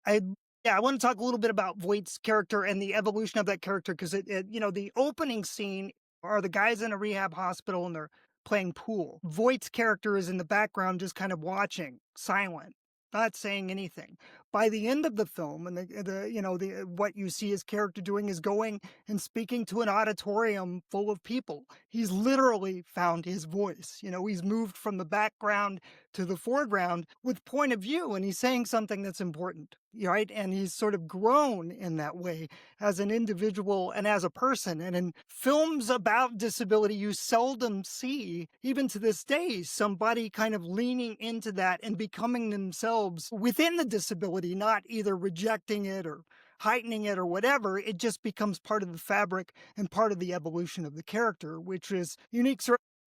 I want to talk a little bit about Voight's character and the evolution of that character, because the opening scene are the guys in a rehab hospital and they're playing pool. Voight's character is in the background just kind of watching, silent, not saying anything. By the end of the film, and what you see his character doing is going and speaking to an auditorium full of people. He's literally found his voice. He's moved from the background to the foreground with point of view, and he's saying something that's important, right? And he's sort of grown in that way as an individual and as a person. And in films about disability, you seldom see, even to this day, somebody kind of leaning into that and becoming themselves within the disability, not either rejecting it or heightening it or whatever. It just becomes part of the fabric and part of the evolution of the character, which is unique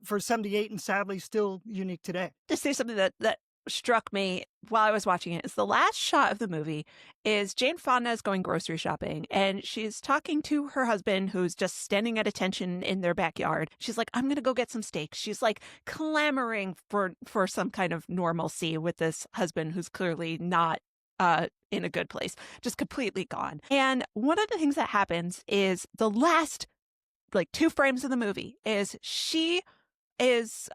for 78 and sadly still unique today. To say something that struck me while I was watching it is the last shot of the movie is Jane Fonda is going grocery shopping and she's talking to her husband who's just standing at attention in their backyard. She's like, I'm going to go get some steak. She's like clamoring for some kind of normalcy with this husband who's clearly not in a good place, just completely gone. And one of the things that happens is the last 2 frames of the movie is she is,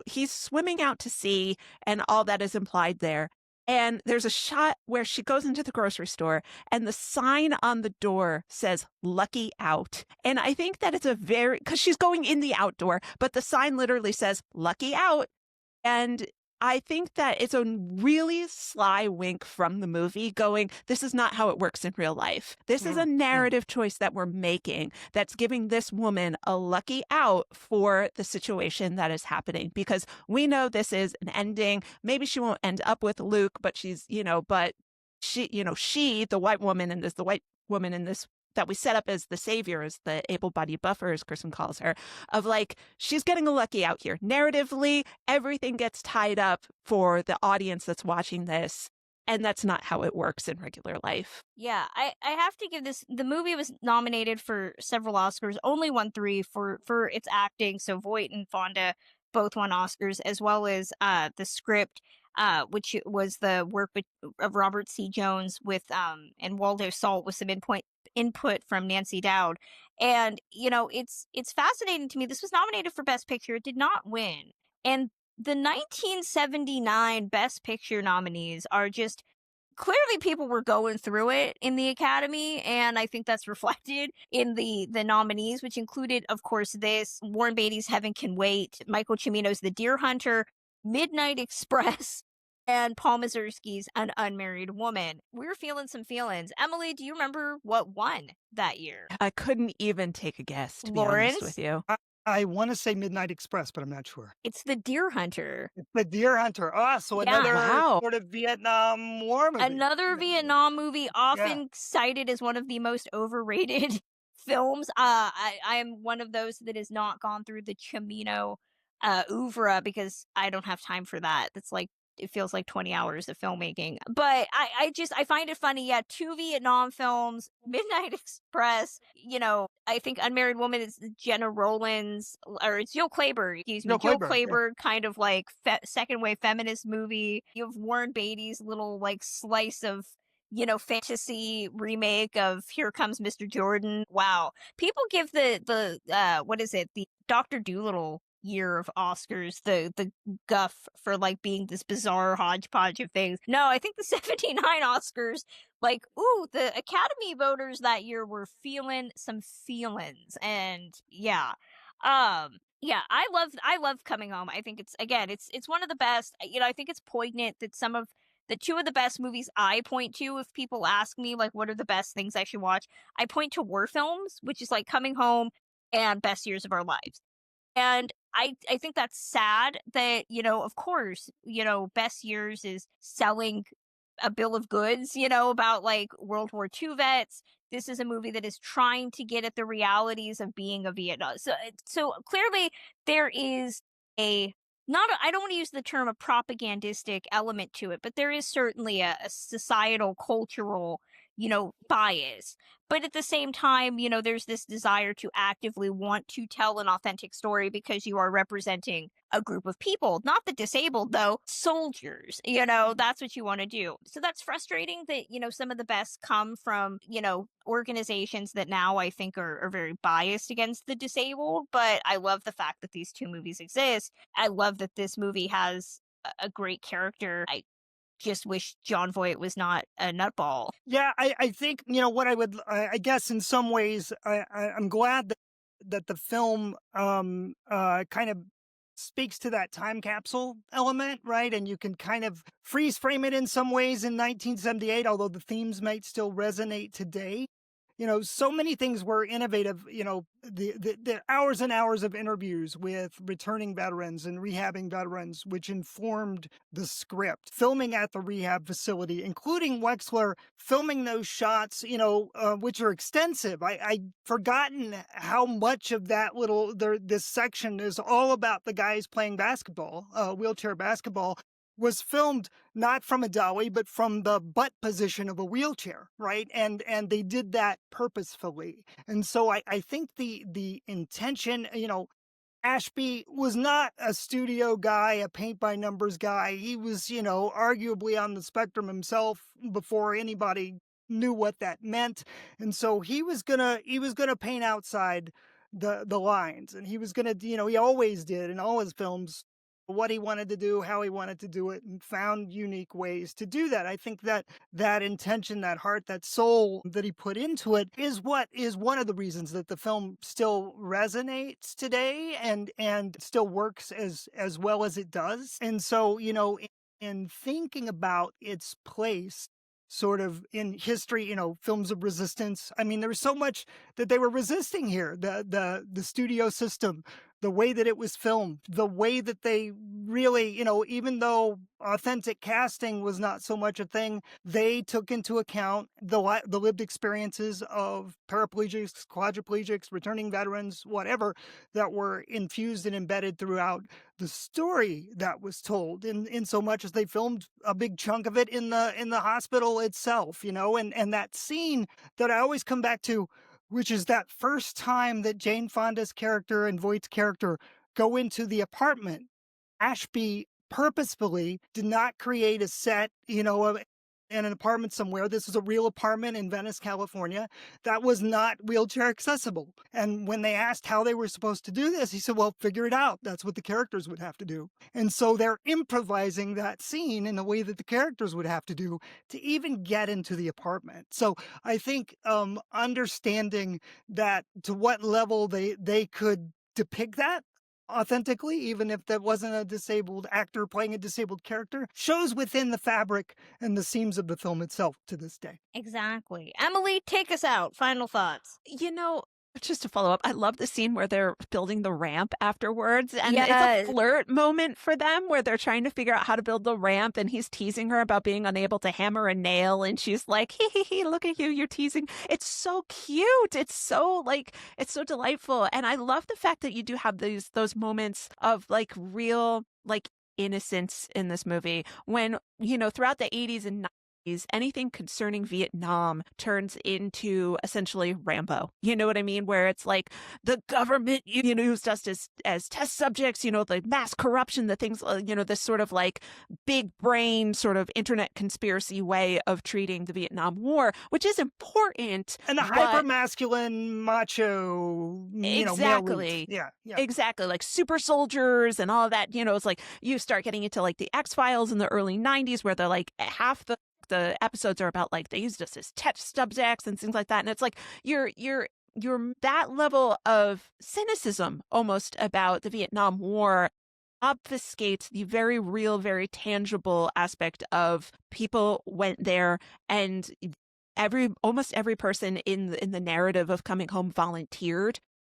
he's swimming out to sea and all that is implied there. And there's a shot where she goes into the grocery store and the sign on the door says lucky out. And I think that it's because she's going in the outdoor, but the sign literally says lucky out. And I think that it's a really sly wink from the movie going, this is not how it works in real life. This is a narrative choice that we're making that's giving this woman a lucky out for the situation that is happening, because we know this is an ending. Maybe she won't end up with Luke, but she's, but she, the white woman in this that we set up as the savior, as the able-bodied buffer, as Kristen calls her, of she's getting a lucky out here. Narratively, everything gets tied up for the audience that's watching this, and that's not how it works in regular life. Yeah, I have to give this, the movie was nominated for several Oscars, only won 3 for its acting, so Voight and Fonda both won Oscars, as well as the script, which was the work of Robert C. Jones with and Waldo Salt with some input from Nancy Dowd. And it's fascinating to me. This was nominated for Best Picture. It did not win. And the 1979 Best Picture nominees are just clearly people were going through it in the Academy, and I think that's reflected in the nominees, which included, of course, Warren Beatty's Heaven Can Wait, Michael Cimino's The Deer Hunter, Midnight Express, and Paul Mazursky's An Unmarried Woman. We're feeling some feelings. Emily, do you remember what won that year? I couldn't even take a guess, to be honest with you. I want to say Midnight Express, but I'm not sure. It's The Deer Hunter. It's The Deer Hunter. So another sort of Vietnam War movie. Another Vietnam movie, often cited as one of the most overrated films. I'm one of those that has not gone through the Cimino oeuvre because I don't have time for that. That's it feels like 20 hours of filmmaking. But I find it funny. Yeah, 2 Vietnam films, Midnight Express, I think Unmarried Woman is Jenna Rollins, or it's Joe Claber, excuse me. Joe Claber, kind of second wave feminist movie. You have Warren Beatty's little slice of fantasy remake of Here Comes Mr. Jordan. Wow. People give the what is it? The Dr. Dolittle year of Oscars, the guff for like being this bizarre hodgepodge of things. No, I think the 79 Oscars, like, ooh, the Academy voters that year were feeling some feelings. And yeah. Yeah, I love Coming Home. I think it's, again, it's one of the best. I think it's poignant that some of the two of the best movies I point to, if people ask me like what are the best things I should watch, I point to war films, which is like Coming Home and Best Years of Our Lives. And I think that's sad that, of course, Best Years is selling a bill of goods, about like World War II vets. This is a movie that is trying to get at the realities of being a Vietnam. So clearly there is a not a, I don't want to use the term a propagandistic element to it, but there is certainly a societal cultural, bias. But at the same time, there's this desire to actively want to tell an authentic story because you are representing a group of people, not the disabled, though, soldiers, that's what you want to do. So that's frustrating that, some of the best come from, organizations that now I think are very biased against the disabled. But I love the fact that these two movies exist. I love that this movie has a great character. I just wish John Voight was not a nutball. Yeah, I think, what I guess in some ways, I'm glad that the film kind of speaks to that time capsule element, right? And you can kind of freeze frame it in some ways in 1978, although the themes might still resonate today. So many things were innovative. The hours and hours of interviews with returning veterans and rehabbing veterans, which informed the script. Filming at the rehab facility, including Wexler, filming those shots, which are extensive. I'd forgotten how much of that this section is all about the guys playing basketball, wheelchair basketball, was filmed not from a dolly, but from the butt position of a wheelchair, right? And they did that purposefully. And so I think the intention, Ashby was not a studio guy, a paint by numbers guy. He was, arguably on the spectrum himself before anybody knew what that meant. And so he was gonna paint outside the lines, and he was gonna, he always did in all his films, what he wanted to do, how he wanted to do it, and found unique ways to do that. I think that intention, that heart, that soul that he put into it is what is one of the reasons that the film still resonates today and still works as well as it does. And so, in thinking about its place sort of in history, films of resistance. I mean, there was so much that they were resisting here. The studio system, the way that it was filmed, the way that they really, even though authentic casting was not so much a thing, they took into account the lived experiences of paraplegics, quadriplegics, returning veterans, whatever, that were infused and embedded throughout the story that was told, in so much as they filmed a big chunk of it in the hospital itself, and that scene that I always come back to, which is that first time that Jane Fonda's character and Voight's character go into the apartment. Ashby purposefully did not create a set, in an apartment somewhere. This was a real apartment in Venice, California, that was not wheelchair accessible. And when they asked how they were supposed to do this, he said, well, figure it out. That's what the characters would have to do. And so they're improvising that scene in the way that the characters would have to do to even get into the apartment. So I think understanding that to what level they could depict that authentically, even if that wasn't a disabled actor playing a disabled character, shows within the fabric and the seams of the film itself to this day. Exactly. Emily, take us out. Final thoughts. Just to follow up, I love the scene where they're building the ramp afterwards. And Yes. It's a flirt moment for them where they're trying to figure out how to build the ramp. And he's teasing her about being unable to hammer a nail. And she's like, hee, look at you, you're teasing. It's so cute. It's so delightful. And I love the fact that you do have those moments of like real, like innocence in this movie when, throughout the 80s and anything concerning Vietnam turns into essentially Rambo. You know what I mean? Where it's like the government, used us as test subjects, the mass corruption, the things, this sort of like big brain sort of internet conspiracy way of treating the Vietnam War, which is important. And the hyper masculine macho, male exactly. Yeah. Exactly. Like super soldiers and all that, it's like you start getting into like the X-Files in the early 90s where they're like half the episodes are about like they used us as test subjects and things like that. And it's like you're that level of cynicism almost about the Vietnam War obfuscates the very real, very tangible aspect of people went there, and almost every person in the narrative of coming home volunteered.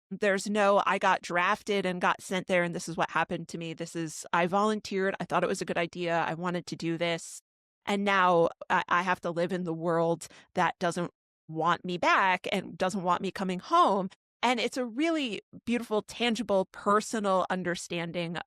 There's no, I got drafted and got sent there and this is what happened to me. This is, I volunteered. I thought it was a good idea. I wanted to do this. And now I have to live in the world that doesn't want me back and doesn't want me coming home. And it's a really beautiful, tangible, personal understanding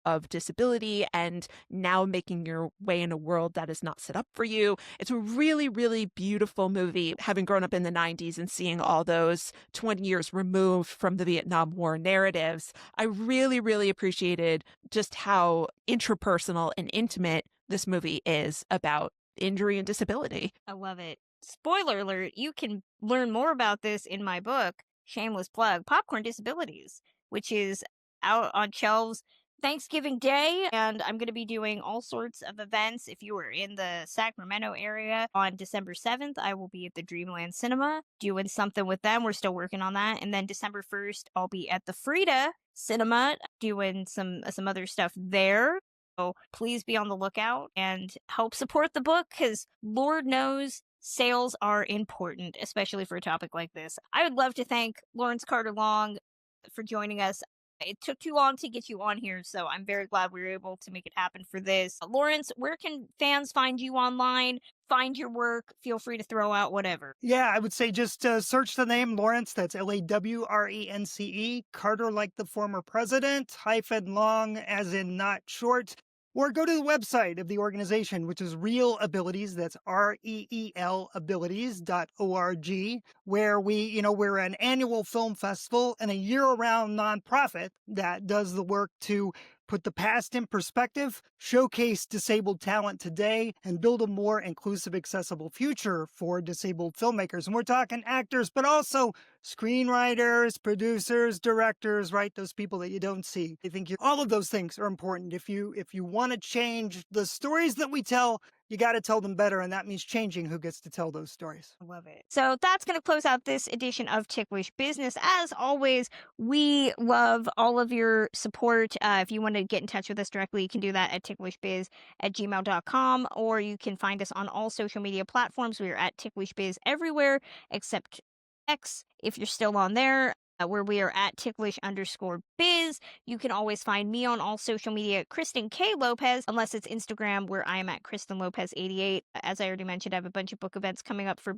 of disability and now making your way in a world that is not set up for you. It's a really, really beautiful movie, having grown up in the 90s and seeing all those 20 years removed from the Vietnam War narratives. I really, really appreciated just how intrapersonal and intimate this movie is about injury and disability. I love it. Spoiler alert, you can learn more about this in my book, shameless plug, Popcorn Disabilities, which is out on shelves Thanksgiving Day, and I'm going to be doing all sorts of events. If you are in the Sacramento area on December 7th, I will be at the Dreamland Cinema doing something with them. We're still working on that. And then December 1st, I'll be at the Frida Cinema doing some other stuff there. So please be on the lookout and help support the book because Lord knows sales are important, especially for a topic like this. I would love to thank Lawrence Carter Long for joining us. It took too long to get you on here, so I'm very glad we were able to make it happen for this. Lawrence, where can fans find you online? Find your work. Feel free to throw out whatever. Yeah, I would say just search the name Lawrence. That's Lawrence. Carter, like the former president, hyphen long, as in not short. Or go to the website of the organization, which is Real Abilities. That's REEL abilities.org, where we're an annual film festival and a year-round nonprofit that does the work to put the past in perspective, showcase disabled talent today, and build a more inclusive, accessible future for disabled filmmakers. And we're talking actors, but also screenwriters, producers, directors, right? Those people that you don't see. I think all of those things are important. If you want to change the stories that we tell, you got to tell them better, and that means changing who gets to tell those stories. I love it. So that's going to close out this edition of Ticklish Business. As always, we love all of your support. If you want to get in touch with us directly, you can do that at ticklishbiz@gmail.com, or you can find us on all social media platforms. We are at TicklishBiz everywhere except X, if you're still on there. Where we are at ticklish_biz. You can always find me on all social media, Kristen K. Lopez, unless it's Instagram, where I am at Kristen Lopez 88. As I already mentioned, I have a bunch of book events coming up for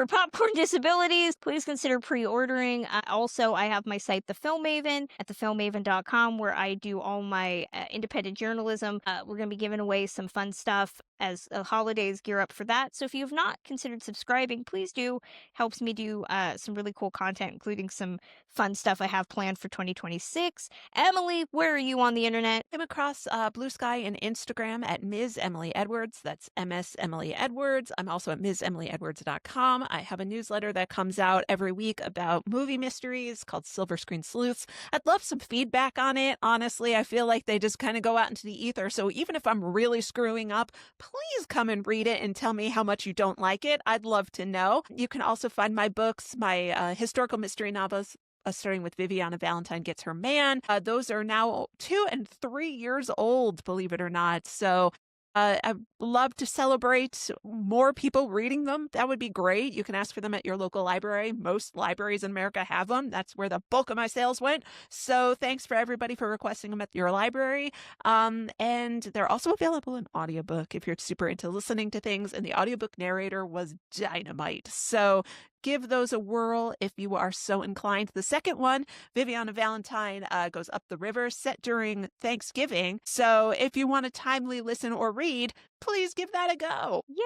Popcorn Disabilities. Please consider pre-ordering. Also, I have my site, The Film Maven, at thefilmmaven.com, where I do all my independent journalism. We're going to be giving away some fun stuff as the holidays gear up for that. So if you have not considered subscribing, please do. Helps me do some really cool content, including some fun stuff I have planned for 2026. Emily, where are you on the internet? I'm across Blue Sky and Instagram at Ms. Emily Edwards. That's MS Emily Edwards. I'm also at MsEmilyEdwards.com. I have a newsletter that comes out every week about movie mysteries called Silver Screen Sleuths. I'd love some feedback on it. Honestly, I feel like they just kind of go out into the ether. So even if I'm really screwing up, please come and read it and tell me how much you don't like it. I'd love to know. You can also find my books, my historical mystery novels, starting with Viviana Valentine Gets Her Man. Those are now 2 and 3 years old, believe it or not. So I'd love to celebrate more people reading them. That would be great. You can ask for them at your local library. Most libraries in America have them. That's where the bulk of my sales went. So thanks for everybody for requesting them at your library. And they're also available in audiobook if you're super into listening to things. And the audiobook narrator was dynamite. So give those a whirl if you are so inclined. The second one, Viviana Valentine, goes up the river, set during Thanksgiving. So if you want a timely listen or read, please give that a go. Yay!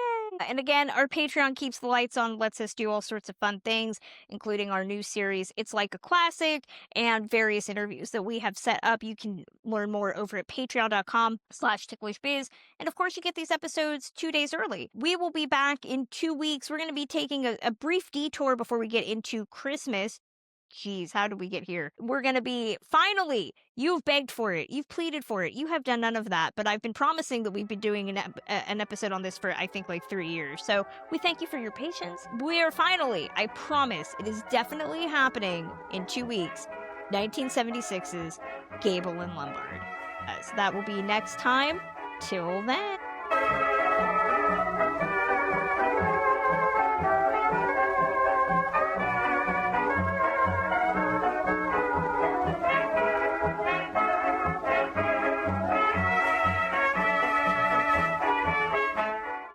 And again, our Patreon keeps the lights on, lets us do all sorts of fun things, including our new series, It's Like a Classic, and various interviews that we have set up. You can learn more over at patreon.com/ticklishbiz. And of course, you get these episodes 2 days early. We will be back in 2 weeks. We're going to be taking a brief detour before we get into Christmas. Jeez, how did we get here? We're going to be, finally, you've begged for it. You've pleaded for it. You have done none of that. But I've been promising that we've been doing an episode on this for, I think, like 3 years. So we thank you for your patience. We are finally, I promise, it is definitely happening in 2 weeks, 1976's Gable and Lombard. So that will be next time. Till then.